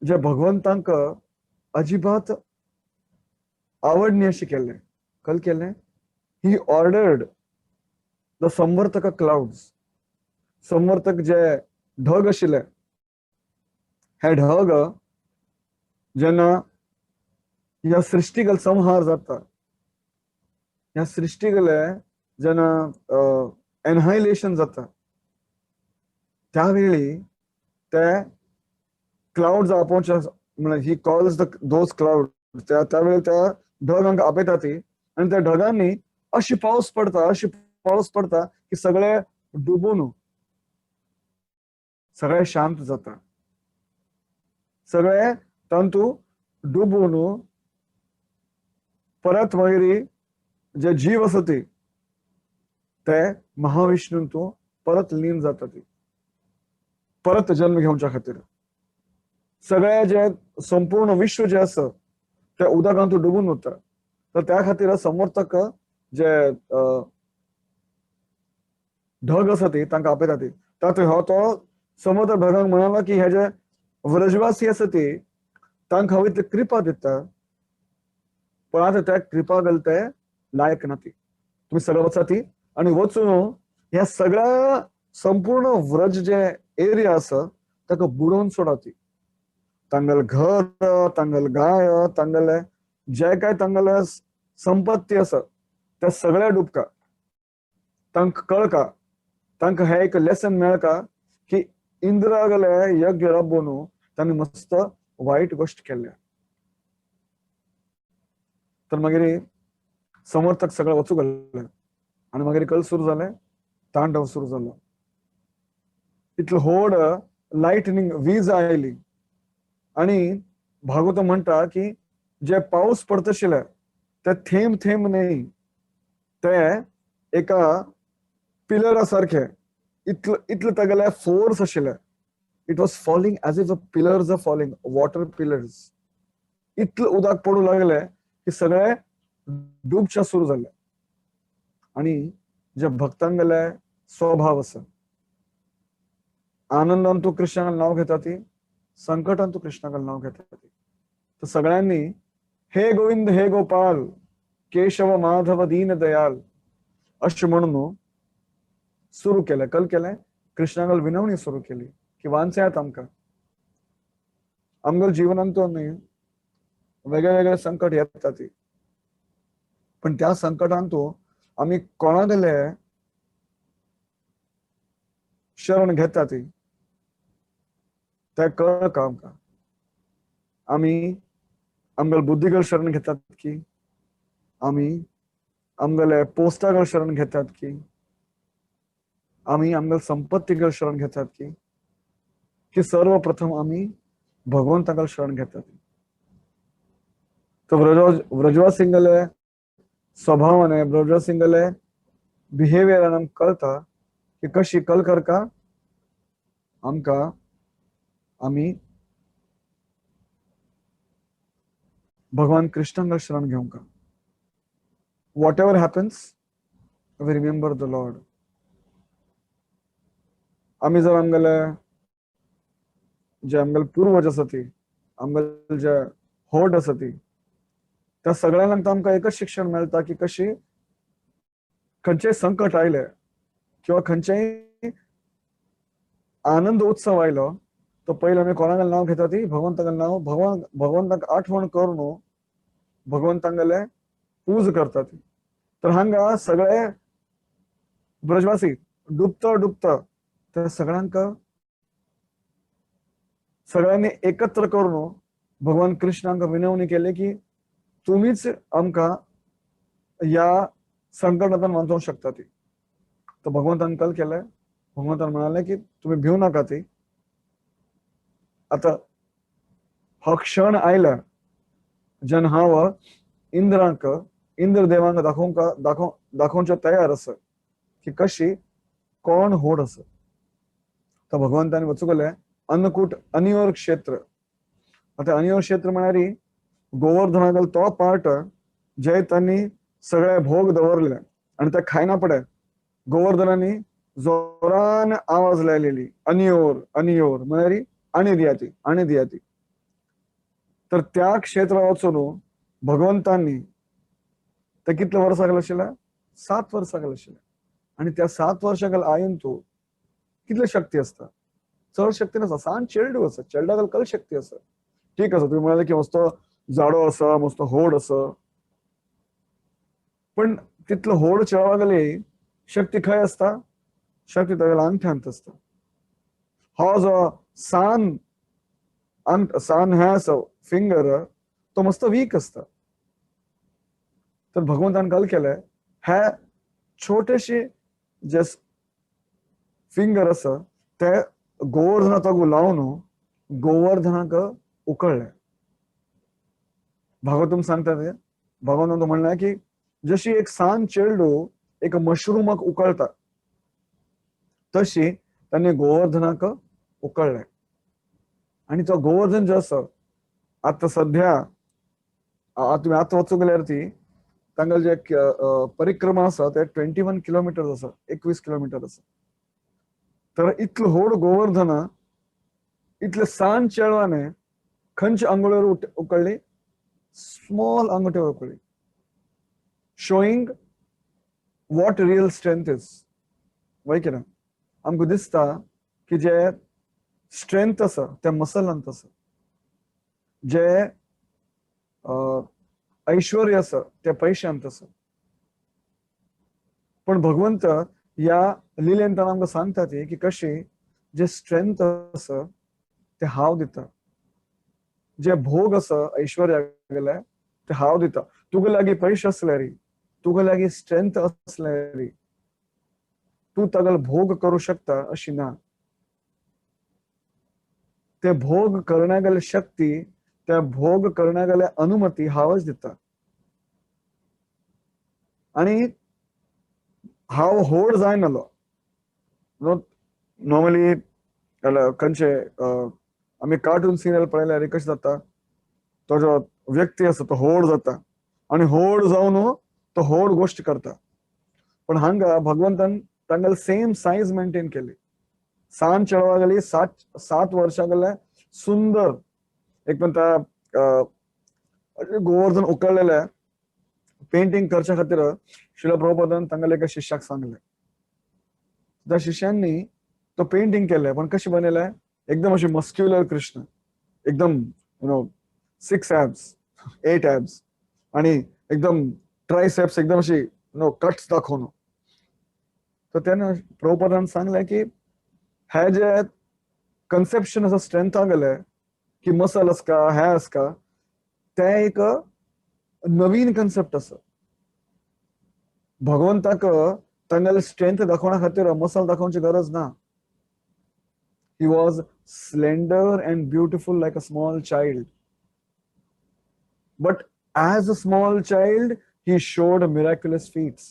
जे भगवंतांक अजिबात आवडनी अशें केलें कल केलें ही ऑर्डर्ड द संवर्तक क्लाउड्स संवर्तक जे ढग आशिल्ले हे ढग जेन्ना ह्या सृश्टीगेलो संहार जाता ह्या सृश्टीगेले जेन्ना एनहायलेशन जाता त्यावेळी ते क्लाउड्स आपोवचे म्हळ्यार ही कॉल्स दोज क्लाउड त्यावेळी त्या ढगांक आपयता ती आनी त्या ढगांनी अशी पावस पडता की सगळे डुबून सगळे शांत जाता सगळे तंतू डुबून परत मागीर जे जीव आसा ती ते महाविष्णूंतू परत लीन जाता ती परत जन्म घेवच्या खातीर सगळे जे संपूर्ण विश्व जे आसा ते उदकांतू डुबून वता तर त्या खातीर संवर्तक जे ढग आसा ती तांकां आपयता ती तातूंत हो तो समुद्र ढगांक म्हणालो की हे जे व्रजवासी आसा ती तांकां हांव इतली कृपा दिता पण आता त्या कृपा गेल ते लायक ना ती तुम्ही सगळं वचा ती आणि वचून ह्या सगळ्या संपूर्ण व्रज जे एरिया आसा ताका बुडोवन सोडा ती तांगेल घर तांगेल गाय तांगेले जे काय तांगेले संपत्ती आसा ते सगळे डुबका तांकां कळका तांकां हे एक लेसन मेळका की इंद्रागेले यज्ञ राबोवन तांणी मस्त वाईट गोष्ट केल्या तर मागीर समर्थक सगळे वचूंक गेले आनी मागीर कल सुरू जालें तांडव सुरू जालो इतलो व्हड लायटनिंग वीज आयली आनी भागवत म्हणटा की जे पावस पडता आशिल्ले ते थेंब थेंब न्हय ते एका पिलरा सारखे इतले तागेले फोर्स आशिल्ले it was falling as if the pillars are falling water pillars इतलं उदक पडू लागले की सगळे डुबच्या सुरू झाले. आणि जे भक्तांगले स्वभाव असा, आनंदान तू कृष्णाला नाव घेता ती, संकटान तू कृष्णाला नाव घेता ती. तर सगळ्यांनी हे गोविंद हे गोपाल केशव माधव दीन दयाल अशी म्हणून सुरू केलं. कल केलंय कृष्णागल विनवणी सुरू केली की वांचयात आमका आमगल जीवनांतो नाही वेगळे वेगळे संकट येतात ती, पण त्या संकटांतू आम्ही कोणागले शरण घेतात ती त्या कळ का आमका. आम्ही आमगल बुद्धिगल शरण घेतात की आम्ही आमगले पोस्टागल शरण घेतात की आम्ही आमगल संपत्तीगल शरण घेतात की सर्वप्रथम आम्ही भगवंतागल शरण घेतात. तर व्रजवासिंगले स्वभावाने व्रजवासिंगले बिहेवियर आमक कळता की कशी कल करका आमका आम्ही भगवान कृष्णांगल शरण घेऊन का. Whatever happens we remember the lord. आम्ही जर आमगले जे आमगल पूर्वज असती आमगल जे होड असती त्या सगळ्यांना आमका एकच शिक्षण मिळता की कशी खंयचेय संकट आयले किंवा खंयचेय आनंद उत्सव आयलो तो पहिले आम्ही कोणागल नाव घेता ती भगवंतागल नाव भगवंताक आठवण करून भगवंतांगले पूज करतात. तर हांगा सगळे ब्रजवासी डुबता डुबता त्या सगळ्यांनी एकत्र करून भगवान कृष्णांका विनवणी केली की तुम्हीच आमका या संकटातून वाचवू शकता ती. तर भगवंतान कल केलंय. भगवंतान म्हणाले की तुम्ही भिवू नका ती. आता हा क्षण आयला जन हाव इंद्रांक इंद्रदेवांक दाखवूनच्या तयार असं की कशी कोण होड असं. तर भगवंताने वचुकले अन्नकूट अनिवर क्षेत्र. आता अनिवर क्षेत्र म्हणणारी गोवर्धनागल तो पार्ट जे त्यांनी सगळे भोग दवरले आणि त्या खायना पडे गोवर्धनाने जोरान आवाज लायलेली अनियोर अनियोर म्हणणारी आणि दियाती. तर त्या क्षेत्र वचून भगवंतांनी ते कितले वर्सां आशिल्ले 7 वर्सां आशिल्ले. आणि त्या 7 वर्सां आयन तू कितले शक्ती असता चड शक्ती नसता. सान चेडू असा चेडडागल कल शक्ती असा. ठीक असा तुम्ही म्हणाले की मस्त जाडो असा मस्त होड असं, पण तिथलं होड चेळवागले शक्ती खय असता शक्ती त्याला अंगठ्यांत असता. हो जो सान सान हॅस फिंगर तो मस्त वीक असता. तर भगवंतान कल केलंय ह्या छोटेशे जे फिंगर असं ते गोवर्धनाक लावून गोवर्धनाक उकळले. भागवतम सांगतात भगवंतान तो म्हणलाय की जशी एक सान चेडू एक मशरूमक उकळता तशी त्यांनी गोवर्धनाक उकळलाय. आणि तो गोवर्धन जो असं आता सध्या तुम्ही आता वचूंक गेल्यार ती तांगल जे परिक्रमा आसा ते 21 किलोमीटर आसा 21 किलोमीटर आसा. तर इतलं होड गोवर्धना इतले सान चेळवाने खंयच्या आंगुळेर उकळली स्मॉल अंगठ्यावर उकळली. Showing what real strength is. वय की ना आमकां दिसता की जे स्ट्रेंथ आसा त्या मसलांत आसा, जे ऐश्वर्य आसा त्या पैशांत आसा. पण भगवंत या लिलेंत आमकां सांगता ती की कशी जे स्ट्रेंथ आसा ते हांव दिता, जे भोग आसा ऐश्वर्या गेले ते हांव दिता. तुगे लागीं पैसे असल्यारी तुगे लागीं स्ट्रेंथ असल्यारी तू तागल भोग करू शकता अशी ना. ते भोग करण्यागेले शक्ती त्या भोग करण्यागेले अनुमती हांवच दिता. आणि हांव होड जायनालो. नॉर्मली खंयचे आम्ही कार्टून सिरियल पळयल्यार कशें जाता तो जो व्यक्ती आसा तो व्हड जाता आणि व्हड जावन तो व्हड गोष्ट करता. पण हांगा भगवंतान तांगेल सेम सायज मेंटेन केली. सांज चेडवा गेली 7 वर्सां गेले सुंदर एक म्हणटा गोवर्धन उकळलेले पेंटिंग करच्या खातीर श्रील प्रभुपादान तांगेल्या एका शिष्याक सांगले. त्या शिष्यांनी तो पेंटिंग केले पण कशी बनेले एकदम अशी मस्क्युलर कृष्ण एकदम 6 एब्स 8 एब्स आणि एकदम ट्रायसेप्स एकदम अशी कट्स दाखवून. तर त्याने प्रभुपादान सांगले की हे जे कन्सेप्शन असं स्ट्रेंथ गेले की मसल असका हे असका ते एक नवीन कन्सेप्ट असा. भगवंताक तांगेले स्ट्रेंथ दाखवण्या खातीर मसल दाखोवची गरज ना. He was slender and beautiful like a small child. But as a small child, he showed miraculous feats.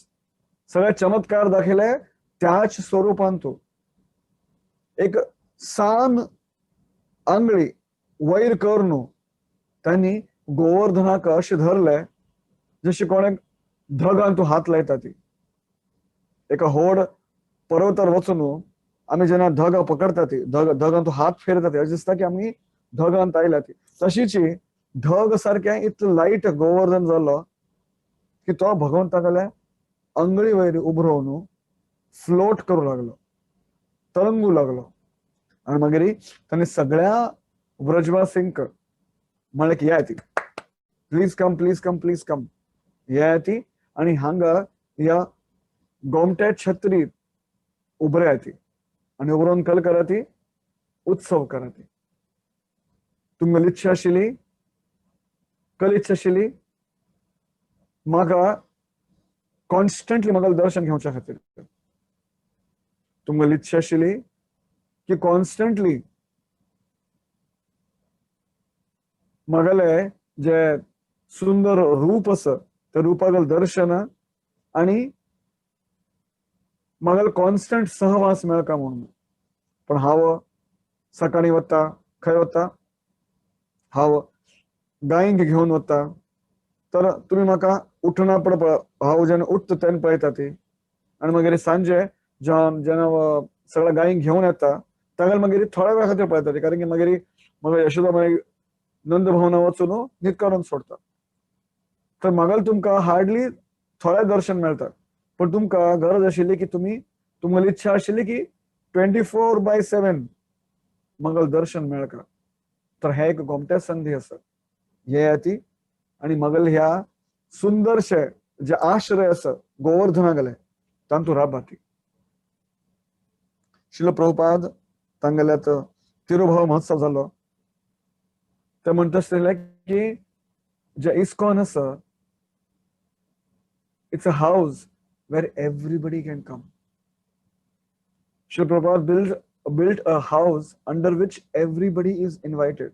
सगळे चमत्कार दाखवले त्याच स्वरूपान तो. एक सान आंगळी वैर करून त्यांनी गोवर्धनाक अशे धरले जशी कोणे धगान तू हात लायता ती. एका व्हड पर्वतार वचून आम्ही जेन्ना धग पकडता ती धगान तू हात फेरता ती अशें दिसता की आमी धगांत आयल्या ती. तशीची धग सारकें इतलो लायट गोवर्धन जालो की तो भगवंतागेल्या अंगळी वयर उबो रावन फ्लोट करू लागलो, तरंगू लागलो. आणि मागीर ताणें सगळ्या व्रजवासींक म्हणलें की येयाती, please come please come please come, येयाती आणि हांगा ह्या गोमटे छत्रीत उबे राहती आणि उबरून कल कराती उत्सव कराती. तुमगेली इच्छा आशिल्ली कल इच्छा आशिल्ली म्हाका कॉन्स्टंटली म्हाका दर्शन घेवच्या खातीर. तुमगेली इच्छा आशिल्ली की कॉन्स्टंटली म्हागेले जे सुंदर रूप आसा त्या रूपागेल दर्शन आणि म्हागेलो कॉन्स्टंट सहवास मेळका म्हणून. पण हांव सकाळी वता खंय वता, हांव गायींक घेवन वता. तर तुम्ही म्हाका उठना पडपा हांव जेन्ना उठता तेन्ना पळयता ती. आणि मागीर सांजे जेन्ना सगळ्या गायींक घेवन येता तागेले मागीर थोड्या वेळा खातीर पळयता ती. कारण की मागीर म्हाका यशोदा मागीर नंद भवना वचून न्हीद काडून सोडता. तर म्हागेलें तुमकां हार्डली थोडें दर्शन मेळटा. पण तुमकां गरज आशिल्ली की तुमगेली इच्छा आशिल्ली की 24/7 म्हागेलें दर्शन मेळका. तर हे एक गोमटे संधी आसा. येयाती आणि म्हागेले ह्या सुंदरशे जे आश्रय आसा गोवर्धना गेले तांतू राबाती. श्रील प्रभुपाद तांगेल्यात तिरुभाव महोत्सव जालो. ते म्हणटा आसले की जे इस्कॉन आसा it's a house where everybody can come. Srila Prabhupada built a house under which everybody is invited.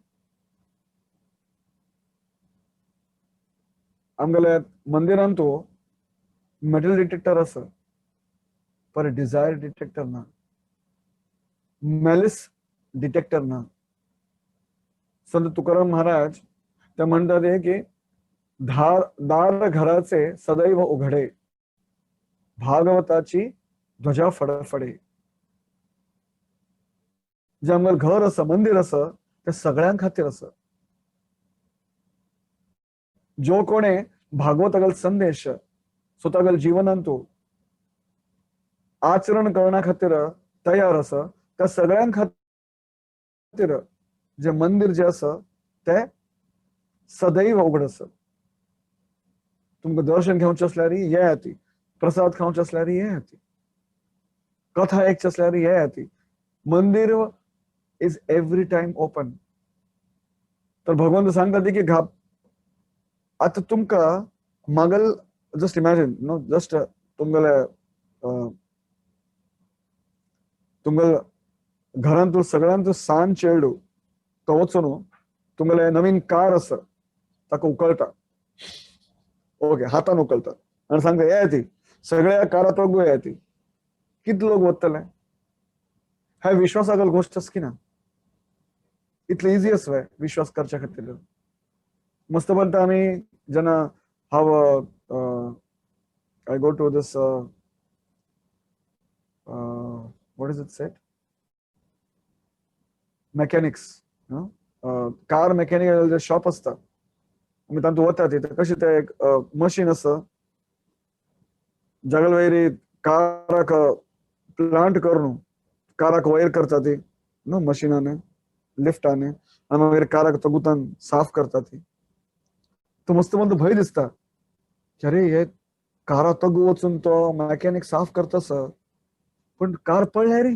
आमगेल्या मंदिरांतू मेटल डिटेक्टर आसा पर डिझायर डिटेक्टर ना, मॅलिस डिटेक्टर ना. संत तुकाराम महाराज ते म्हणतात की दार घराचे सदैव उघडे, भागवताची ध्वजा फडफडे. जे आमगेलें घर आसा मंदिर आसा ते सगळ्यां खातीर आसा. जो कोणे भागवतागेलो संदेश स्वतागेल्या जिवनांतू आचरण करण्या खातीर तयार आसा त्या सगळ्यां खातीर जे मंदिर जे आसा ते सदैव उघड आसा. तुमकां दर्शन घेवचें आसल्यार येयाती, प्रसाद खावचे आसल्यार येयाती, कथा आयकची आसल्यार येयाती. मंदिर इज एवरी टाइम ओपन. तर भगवंत सांगता की आता तुमकां म्हागेल जस्ट इमॅजिन जस्ट तुमगेले घरांतू सगळ्यांतू सांज चेडू तो वचून तुमगेले नवीन कार आसा ताका उखळटा. ओके हातान उखलता आणि सांगता येयाती सगळ्या कारात वगू येयाती. कितले लोक वतले? हे विश्वासागेल गोष्ट आसा की ना? इतले इजी आसा विश्वास करच्या खातीर. मस्त बनता आम्ही जेन्ना हांव I go to this what is it said mechanics car mechanical shop असता आमी तांतू वता थंय कशें ते एक मशीन आसा जगल वयरी काराक प्लांट करून काराक वयर करता ती न्हू मशिनाने लिफ्टाने आनी मागीर काराक तगुतान साफ करता ती तो मस्त म्हणतो भंय दिसता की अरे हे कारा तगू वचून तो मॅकॅनिक साफ करता सर पण कार पडल्या रे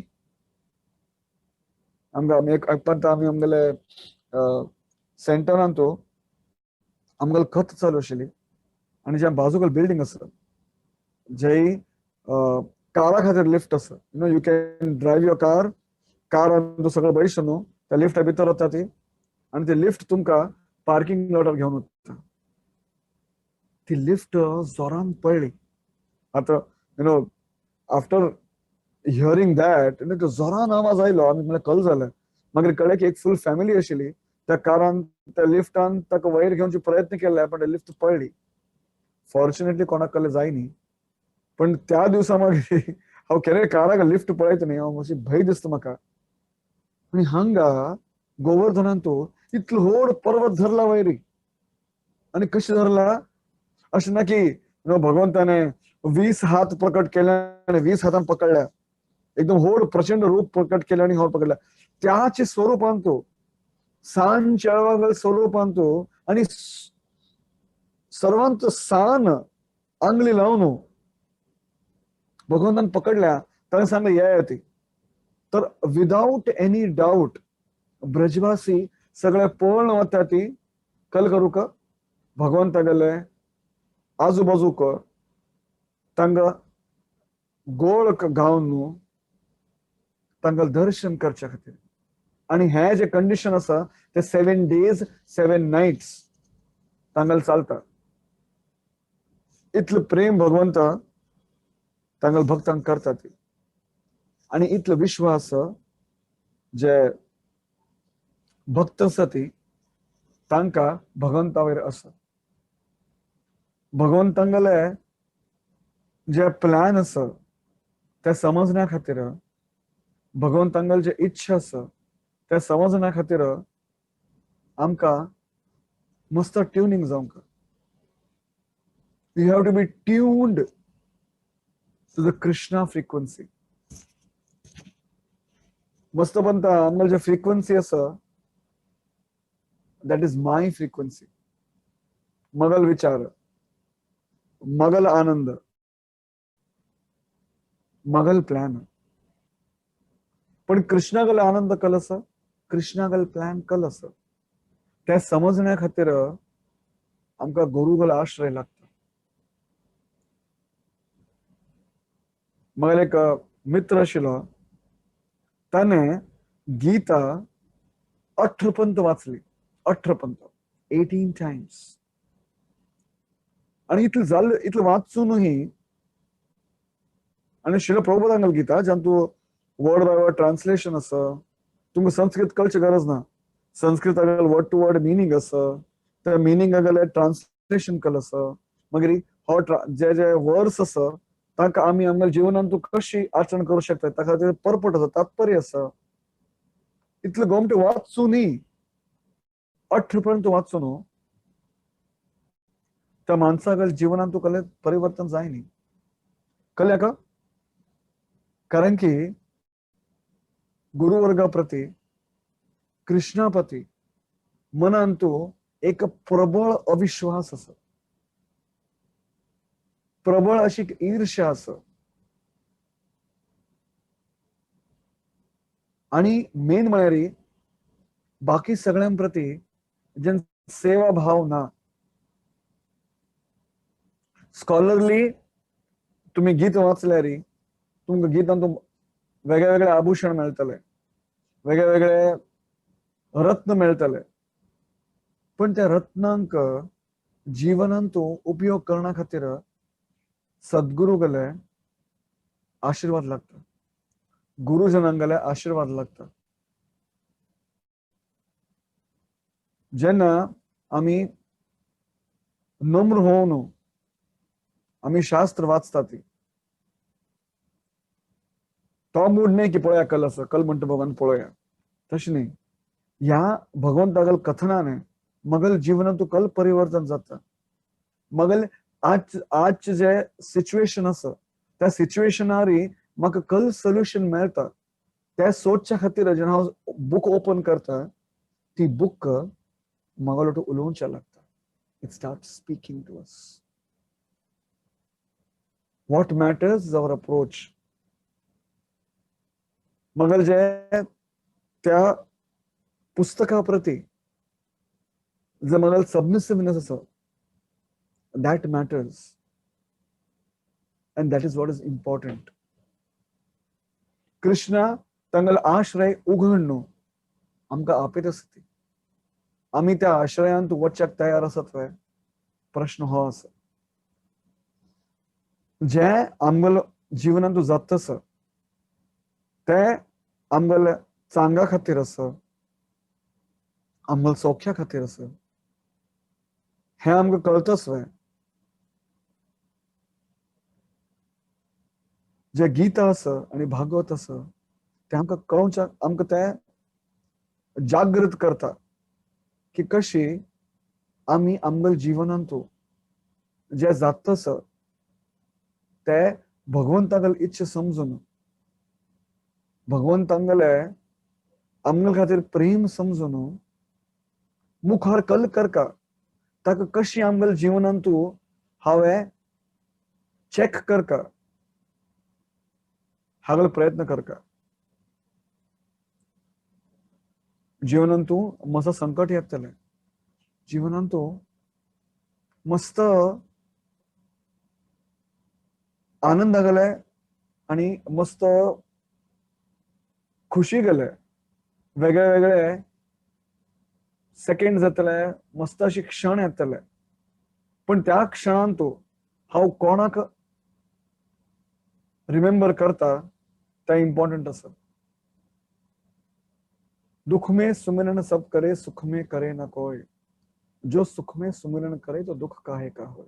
आमकां एक आमी आमगेले सेंटरान तो आमगेलो खत चालू आशिल्ली आनी ज्या बाजूक बिल्डिंग आसा जंय कारा खातीर लिफ्ट आसा you can drive your car तो सगळो बळिश्ट न्हू त्या लिफ्टा भितर वता ती आनी ती लिफ्ट तुमकां पार्किंग लॉटार घेवन वता ती लिफ्ट जोरान पडली आता आफ्टर हियरिंग दॅट जोरान आवाज आयलो आमी म्हणलें कल जालें मागीर कळ्ळें की एक फूल फॅमिली आशिल्ली त्या कारान त्या लिफ्टान ताका वयर घेवचे प्रयत्न केले पण लिफ्ट पडली फॉर्च्युनेटली कोणाक कसलें जाय न्ही पण त्या दिवसा मागीर हांव केन्ना काराक लिफ्ट पळयता न्ही हांव मातशी भंय दिसता म्हाका आनी हांगा गोवर्धनान तो इतलो व्हड पर्वत धरला वयरी आनी कशें धरला अशें ना की भगवंताने 20 हात प्रकट केले आनी 20 हातान पकडल्या एकदम व्हड प्रचंड रूप प्रकट केले आनी हांव पकडल्या त्याचे स्वरूपान तो सान चळवळ स्वरूपान तो आनी सर्वांत सान आंगली लावन भगवंतान पकडल्या ताणें सांगलें ये ती तर विदाउट एनी डाऊट ब्रजवासी सगळे पळोवन वता ती कल करू का भगवंता गेले आजूबाजूक तांकां गोळ घावन न्हू तांकां दर्शन करच्या खातीर आनी हे जे कंडिशन आसा ते 7 days 7 nights तांगेल चलता इतलें प्रेम भगवंता तांगेल भक्तांक करता ती आनी इतलो विश्वास जे भक्त आसा ती तांकां भगवंता वयर आसा भगवंतांगेले जे प्लॅन आसा ते समजण्या खातीर भगवंतांगेल जे इच्छा आसा ते समजण्या खातीर आमकां मस्त ट्युनिंग जावंक we have to be tuned to the Krishna frequency मस्त बनता आमगेल जे फ्रिक्वन्सी आसा दॅट इज माय फ्रिक्वन्सी मगल विचार मगल आनंद मगल प्लॅन पण कृष्णागल आनंद कल आसा कृष्णागल प्लॅन कल आसा ते समजण्या खातीर आमकां गुरुगल आश्रय लागता म्हाका एक मित्र आशिल्लो ताणें गीता 18 पंत वाचली 18 पंत 18 times आनी इतलें जाल्लें इतलें वाचूनही आनी शिल प्रभुपादांगेल गीता जातूं वर्ड बाय वर्ड ट्रान्सलेशन आसा तुमकां संस्कृत कळची गरज ना संस्कृतागेल वर्ड टू वर्ड मिनींग आसा त्या मिनींगागेले ट्रान्सलेशन केलें आसा मागीर हो जे जे वर्ड्स आसा तांकां आमी आमच्या जिवनांत कशी आचरण करूं शकता ताका खातीर पर्पट आसा तात्पर्य आसा इतलें गोमटें वाचूनय 18 पर्यंत वाचून त्या माणसागेल जिवनांत कसलें परिवर्तन जाय न्ही कळ्ळें का कारण की गुरुवर्गा प्रती कृष्णा प्रती मनांत एक प्रबळ अविश्वास आसा प्रबळ अशी ईर्ष्या आसा आनी मेन म्हळ्यार बाकी सगळ्यां प्रती जे सेवा भाव ना स्कॉलरली तुम्ही गीत वाचल्यार तुमकां गितांत वेगळे वेगळे आभूषण मेळटले वेगळे वेगळे रत्न मेळटले पण त्या रत्नांक जिवनांत उपयोग करण्या खातीर सद्गुरू गेले आशीर्वाद लागता गुरुजनांगेले आशीर्वाद लागता जेन्ना आमी नम्र होऊन आम्ही शास्त्र वाचता ती तो मूड नाही की पळया कल असं कल म्हणतो भगवान पळया तशी नाही या भगवंतागल कथनाने मगल जीवनात तू कल परिवर्तन जातं मगल आज जे सिच्युएशन असं त्या सिच्युएशनारी म्हाका कल सोल्युशन मेळता त्या सोचच्या खातीर जेन्ना हांव बुक ओपन करता ती बुक म्हाका लोट उलोवच्या लागता it start speaking to us what matters is our approach मगर जे त्या पुस्तकाप्रती जे मगल सबमिसिव्हनेस असं that matters and that is what is important Krishna तांगल आश्रय उघडणं आमका आपीत असते आम्ही त्या आश्रयांत वचक तयार असत वय प्रश्न हो अस जे आमगल जीवनांत जातस ते आमगल चांगा खातीर अस आमगल सौख्या खातीर अस हे आमकां कळतस वय जे गीता अस आणि भागवत अस ते आमकां कळोवच्या आमकां ते जागृत करता की कशी आम्ही आमगल जीवनांत जे जातस ते भगवंतागल इच्छा समजून भगवंतांगले आमगल खातीर प्रेम समजून मुखार कल करका ताका कशी आमगल जीवनांत हांवें चेक करका हागल प्रयत्न करका जीवनांत मस्त संकट येतले जीवनांत मस्त आनंद गेले आणि मस्त खुशी गेले वेगळे वेगळे सेकंड जातले मस्त अशी क्षण येतले पण त्या क्षणांत हांव कोणाक रिमेंबर करता ते इम्पॉर्टंट असं दुख में सुमिरन सब करे सुख में करे ना कोई जो सुख में सुमिरन करे तो दुख काहे का होय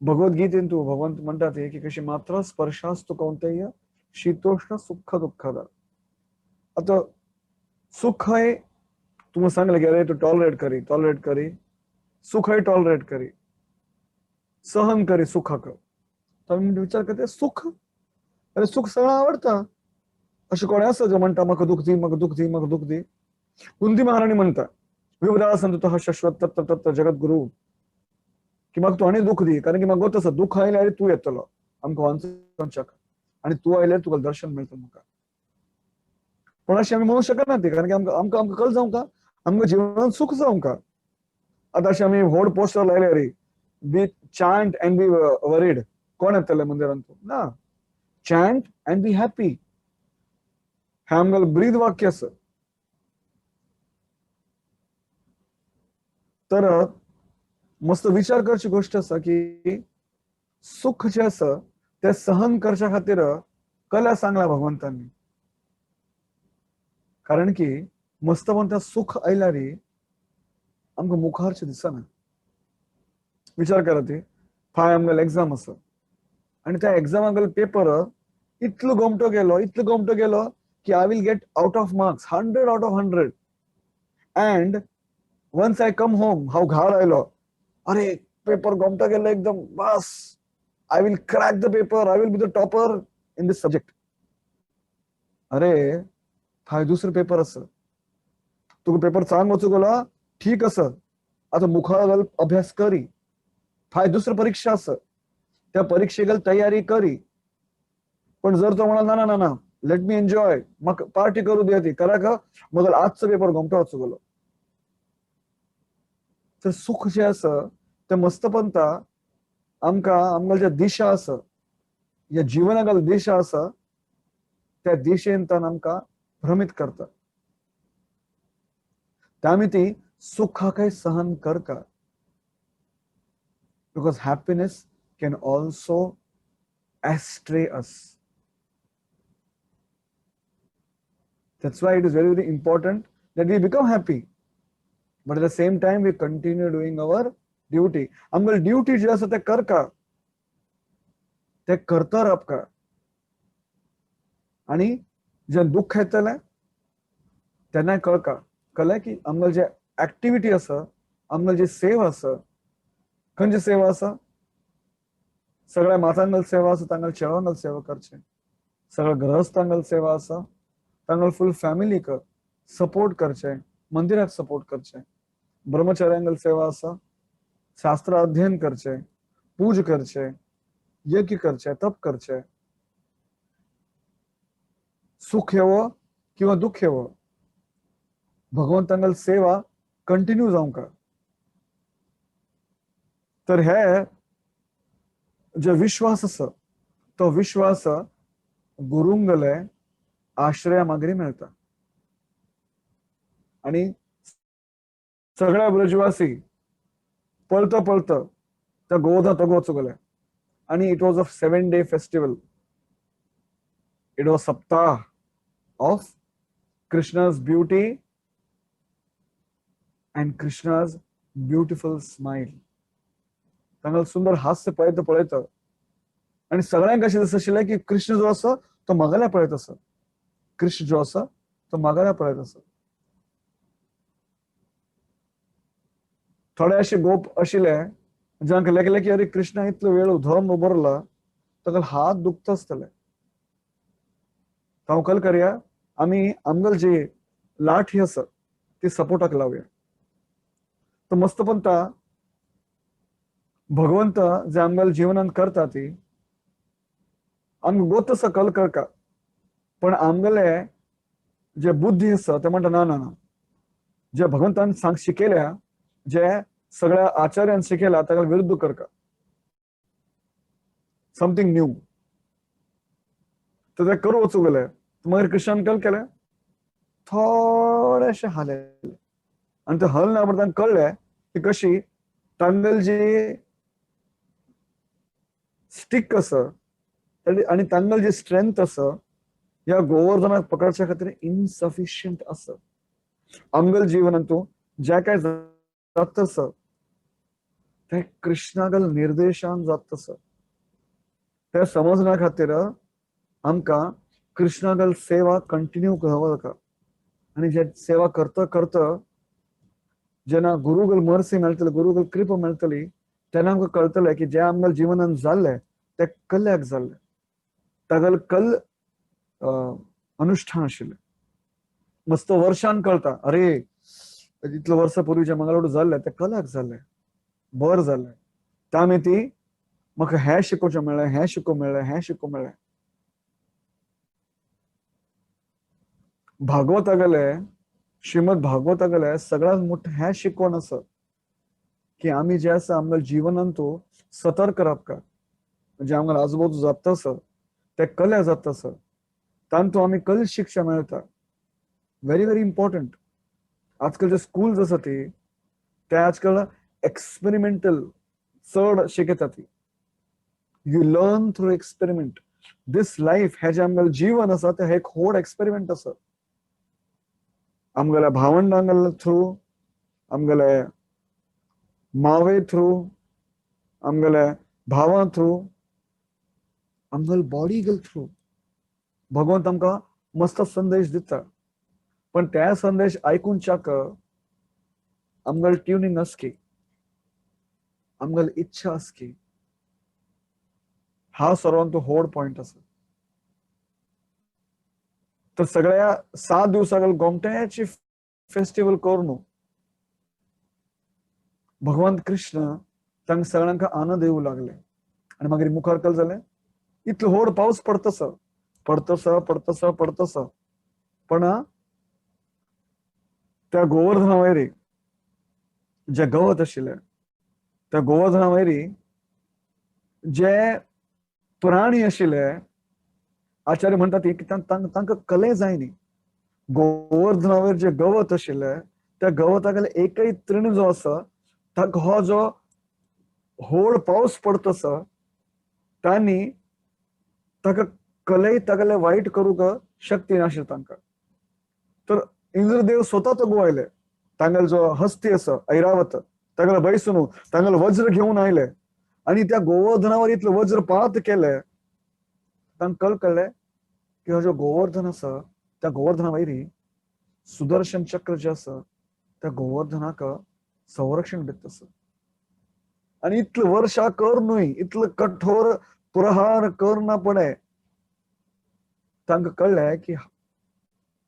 भगवद्गीतेत भगवंत म्हणतात की कशी मात्र स्पर्शास्तु कौंतेय शीतोष्ण सुख दुःखदा आता सुख है तुम्हें सांगले की अरे तो टॉलरेट करी सुख है टॉलरेट करी सहन करी सुख तर मी विचार करते सुख अरे सुख सगळं आवडतं असे कोणी असं जे म्हणता मग दुःख दी कुंती महाराणी म्हणता विवदा संत शाश्वत तत्त तत्त जगद्गुरु की मग तू आणि दुःख दी कारण की मग तसं दुःख आयले अरे तू येतलो आमका वांचक आणि तू आयले तुला दर्शन मिळतं मग पण अशी आम्ही म्हणू शकत नाही कारण की आमका कल जाऊ का आमचं जीवन सुख जाऊ का आता अशी आम्ही व्होड पोस्टर लायले अरे बी चांट अँड बी वरीड कोण येतले मंदिरांत ना चांट अँड बी हॅपी हे आमगल ब्रीद वाक्य असं तर मस्त विचार करची गोष्ट असा की सुख जे असं ते सहन करच्या खातीर कला सांगला भगवंतांनी कारण की मस्त म्हणता सुख आयल्यारी आमकां मुखारचे दिसना विचार करा ती फाय आमगल एग्जाम असं आणि त्या एग्जामागल पेपर इतलो गोमटो गेलो की I will get out of marks 100 out of 100 and once I come home हांव घार आयलो अरे पेपर गोमटो गेलो एकदम बस I will crack the paper. I will be the topper in this subject. अरे फाय दुसरं पेपर असं तुका पेपर चांग वचूक गेलो ठीक असं आता मुखार अभ्यास करी फाय दुसरं परीक्षा असं त्या परीक्षेगल तयारी करी पण जर तो म्हणा ना ना लेट मी एन्जॉय मग पार्टी करू द्या ती करा का मग आजचं पेपर गोमटो वचूक गेलो तर सुख जे असं ते मस्त पंता आमगल जे दिशा अस या जीवनागल दिशा अस त्या दिशेंतन आमका भ्रमित करता त्यामुळे ती सुखा काही सहन करका because happiness can also astray us. That's why it is very, very important that we become happy. But at the same time we continue doing our duty. आमगेल ड्यूटी जे आसा ते करका, ते करता रावका. आणि जे दुःख येतले तेन्ना कळका, कळ्ळें की आमगेल जे ऍक्टिव्हिटी आसा, आमगेल जी सेवा आसा, खंयची सेवा आसा, सगळ्या मातांगेल सेवा आसा तांगेल चेडवांगेल सेवा करचें. सगळ्या गृहस्थांगेल सेवा आसा, तांगेल फुल फॅमिलीक सपोर्ट करचें, मंदिराक सपोर्ट करचें. ब्रह्मचार्यांगेल सेवा आसा, शास्त्र अध्ययन करचें, पूज करचें, यज्ञ करचें, तप करचें. सुख येवो किंवा दुःख येवो, भगवंतांगेल सेवा कंटिन्यू जावंका. तर हे जे विश्वास आसा, तो विश्वास गुरुंगले आश्रया मागरी मेळटा. आणि सगळ्या ब्रजवासी पळता पळता त्या गोवर्धन तगो वचूंक. आणि it was a 7-day festival. It was saptah of Krishna's beauty and Krishna's beautiful smile. तांगेल सुंदर हास्य पळयता पळयता आणि सगळ्यांक अशें दिसताशिल्लें की कृष्ण जो आसा तो म्हागेल्या पळयत आसा. कृष्ण जो आसा तो म्हागेल्या पळयत आसा. थोडे अशे गोप आशिल्ले जांकां लागलें की अरे कृष्णा इतलो वेळ धरून उबो रावला, ताका हात दुखता आसतले. हांव करया, आमी आमगेल जी लाठी आसा ती सपोर्टाक लावया. तो मस्त पंता भगवंत जे आमगेल जिवनांत करता ती आमकां गोत आसा कल करका. पण आमगेले जे बुद्धी आसा ते म्हणटा ना ना ना, जे भगवंतान शिकयल्या, जे सगळ्या आचार्यान शिकयला ताका विरुद्ध करका. Something new. तर ते करू वचूंक गेले. मागीर कृष्णान कल केलें, थोडेशे हालयले. आणि ते हलना तांकां कळ्ळें की कशी तांगेल जी स्टिक आसा आणि तांगेल जी स्ट्रेंथ आसा ह्या गोवर्धनाक पकडच्या खातीर इनसफिशियंट आसा. आमगेल जिवनांतू जे काय जाता आसा ते कृष्णागेल निर्देशान जाता आसा. ते समजण्या खातीर आमकां कृष्णागेल सेवा कंटिन्यू करता. आणि जे सेवा करता करता जेन्ना गुरुगेल मर्सी मेळटली, गुरुगेल कृपा मेळटली, तेन्ना आमकां कळटलें की जे आमगेल जिवनांत जाल्लें ते कल्ल्याक जाल्लें. तागेल कल अनुष्ठान आशिल्लें. मस्त वर्षान कळटा, अरे इतले वर्सां पयलीं जे मंगळारूड जाल्लें ते कल्याक जाल्लें, बरें जाल्लें. त्या मेती म्हाका हें शिकोवचें मेळ्ळें, हें शिकोवंक मेळ्ळें, हें शिकोवंक मेळ्ळें. भागवतागेले, श्रीमद भागवतागेले सगळ्यांत मोठें हें शिकवण आसा की आमी जे आसा आमगेल्या जिवनांतू सतर्क रावप. म्हणजे आमगेल आजूबाजू जाता आसा ते कल्या जाता आसा, तांतू आमी कल शिक्षा मेळटा. Very very important. आजकाल जे स्कूल्स आसा ते आजकाल एक्सपेरिमेंटल चड शिकयता ती. You learn through experiment. This life हे जे आमगेलें जीवन आसा ते एक व्हड एक्सपेरिमेंट आसा. आमगेल्या भावंडांगेल थ्रू, आमगेले मावे थ्रू, आमगेले भावां थ्रू, आमगेल बॉडी गेल थ्रू भगवंत आमकां मस्त संदेश दिता. पण त्या संदेश आयकूनच्याक आमगेल ट्युनिंग आसकी, आमगेल इच्छा आसकी. हा सर्वांतू व्हड पॉइंट आसा. तर सगळ्या 7 दिवसागेल गोमट्याची फेस्टिवल करून भगवंत कृष्ण तांकां सगळ्यांक आनंद येवूं लागले. आणि मागीर मुखार कल जालें, इतलो व्हड पावस पडतसा पडतसा पडतसा पडतसा. पण त्या गोवर्धना वयरी जे गवत आशिल्ले, त्या गोवर्धना वयरी जे प्राणी आशिल्ले, आचार्य म्हणटात की तांकां कले जायनी. गोवर्धना वयर जे गवत आशिल्ले त्या गवतागेले एकय तृण जो आसा ताका हो जो व्हड पावस पडता आसा तांणी ताका कलय तागेले वायट करूंक शक्ती नाशिल्ली तांकां. तर इंद्रदेव स्वता तगो आयले. तांगल जो हस्ती अस ऐरावत तांगल बैसून तांगल वज्र घेऊन आयले आणि त्या गोवर्धनावर इतलं वज्र पात केले तांकां कळलें की हो जो गोवर्धन आसा त्या गोवर्धना वयरी सुदर्शन चक्र जे आसा त्या गोवर्धनाक संरक्षण दिता आसा आणि इतलं वर्षा करूनय इतलं कठोर प्रहार करना पडे तांकां कळलें की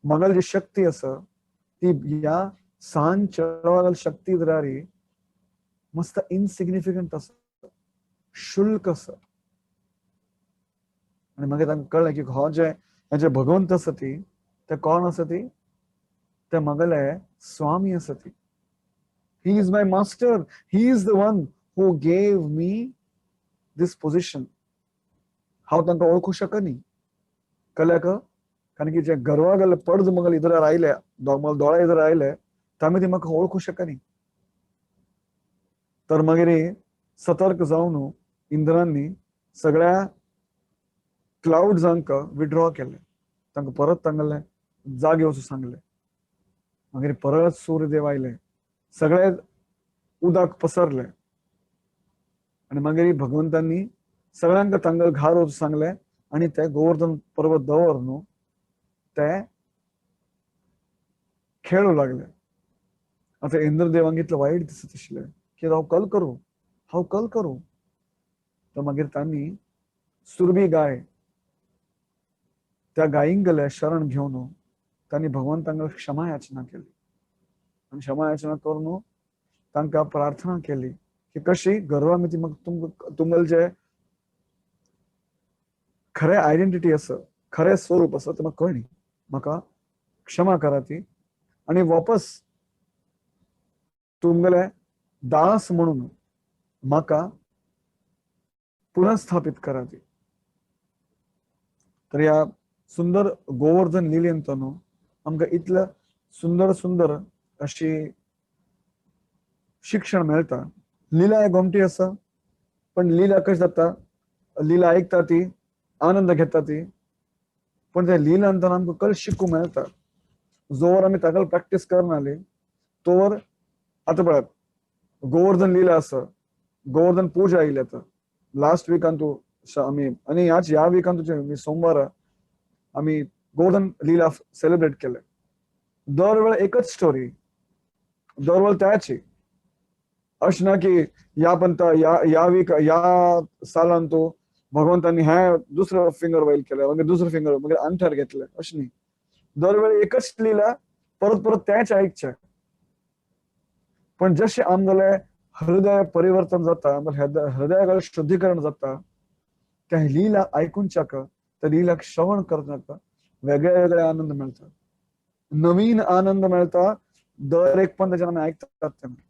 मंगल जी शक्ती आसा ती ह्या सान चळवळ शक्ती द्वारे मस्त इनसिग्निफिकंट आसा शुल्क आसा आणि मागीर तांकां कळलें की हो जे भगवंत आसा ती ते कोण आसा ती ते मंगले स्वामी आसा ती he is my master he is the one who gave me this position हांव तांकां वळखू शकनी कळ्ळें का कारण की जे गर्वागल पडज मंगल इधर आयले दोळे इधर आयले तांणी ती म्हाका वळखू शकनी तर मागीर सतर्क जावन इंद्रांनी सगळ्या क्लाउड्सांक विड्रॉ केले तांकां परत तांगेले जागे वचूंक सांगले मागीर परत सूर्यदेव आयले सगळे उदक पसरले आणि मागीर भगवंतांनी सगळ्यांक तांगेले घार वचूंक सांगले आणि ते गोवर्धन पर्वत दवर न्हू ते खेळू लागले आता इंद्रदेवांक इतलें वायट दिसत आशिल्लें की हांव कल करूं तर मागीर तांणी सुरभी गाय त्या गायींक गेले शरण घेवन तांणी भगवंतांक क्षमा याचना केली आणि क्षमा याचना करून तांकां प्रार्थना केली की कशी गर्वामिती तुमगेल जे खरें आयडेंटिटी आसा खरें स्वरूप आसा ते म्हाका कळ्ळी म्हाका क्षमा करा ती आणि वापस तुमगेले दास म्हणून म्हाका पुनर्स्थापित करा ती तर ह्या सुंदर गोवर्धन लिलेंत न्हू आमकां इतलं सुंदर सुंदर अशी शिक्षण मेळटा लीला एक गोमटी आसा पण लीला कशी जाता लीला आयकता ती आनंद घेता ती पण त्या लिलांतन आमकां कल शिकूं मेळटा जोवर आमी ताका प्रॅक्टीस करनाली तोवर आतां पळयात गोवर्धन लीला आसा गोवर्धन पूजा आयली आतां लास्ट विकान आमी आनी ह्या विकान सोमवार आमी गोवर्धन लीला सेलिब्रेट केले दर वेळ एकच स्टोरी दर वेळ त्याची अशें ना की ह्या पंत ह्या सालान तूं भगवंतांनी हे दुसरं फिंगर वयल केले मागीर दुसरं फिंगर मागीर अंगठ्यार घेतले अशें न्ही दर वेळ एकच लीला परत परत तेच आयकचे पण जशें आमगेलें हृदय परिवर्तन जाता हृदयागेलें शुद्धीकरण जाता त्या लीला आयकूनच्याक त्या लीलाक श्रवण करनाका वेगळे वेगळे आनंद मेळटा नवीन आनंद मेळटा दर एक पण तेच्यान आमी आयकतात तेन्ना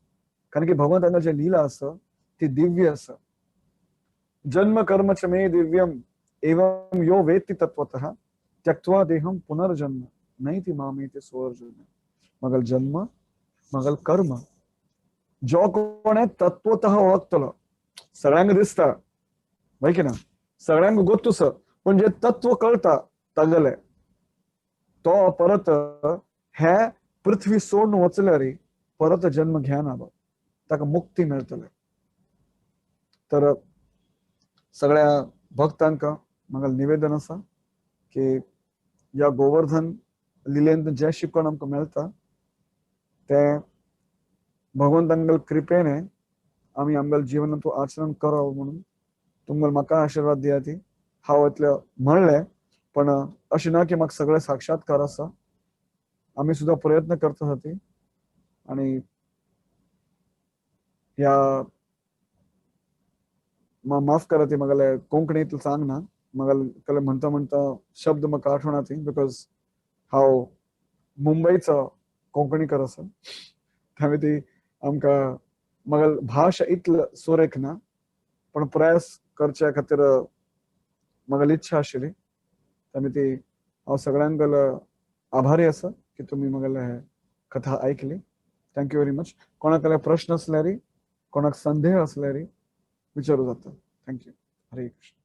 कारण की भगवंतांची जी लीला आसा ती दिव्य आसा जन्म कर्म च मे दिव्यम एवं यो वेत्ति तत्वतः त्यक्त्वा देहम पुनर्जन्म नैति मामेति सोऽर्जुन मगल जन्म मगल कर्म जो कोणे तत्वतः वळखतलो सगळ्यांक दिसता माहिती की ना सगळ्यांक गोतूस पण जे तत्व कळता तागेले तो परत हे पृथ्वी सोडून वचल्यार परत जन्म घेना ताका मुक्ती मेळटले तर सगळ्या भक्तांक म्हाका निवेदन आसा की या गोवर्धन लिलेंत जे शिकवण आमकां मेळटा ते भगवंतांगेल कृपेने आमी आमगेल्या जिवनांत आचरण करप म्हणून तुमगेल म्हाका आशिर्वाद दियाती हांव इतलें म्हणलें पण अशें ना की म्हाका सगळें साक्षात्कार आसा आमी सुद्दां प्रयत्न करता आसा ती आनी ह्या माफ करा ती म्हागेलें कोंकणी इतलें सांगना म्हागेलें म्हणटा म्हणटा शब्द म्हाका आठवना ती बिकॉज हांव मुंबयचो कोंकणीकर आसा त्यामुळे ती आमकां म्हागेल भाशा इतलो सुरेख ना पण प्रयास करच्या खातीर म्हागेली इच्छा आशिल्ली त्यामुळे ती हांव सगळ्यांक आभारी आसा की तुमी म्हागेले कथा आयकली थँक्यू व्हेरी मच कोणाक प्रश्न असल्यार कोणाक संदेह असल्यार विचारू जाता थँक्यू हरे कृष्ण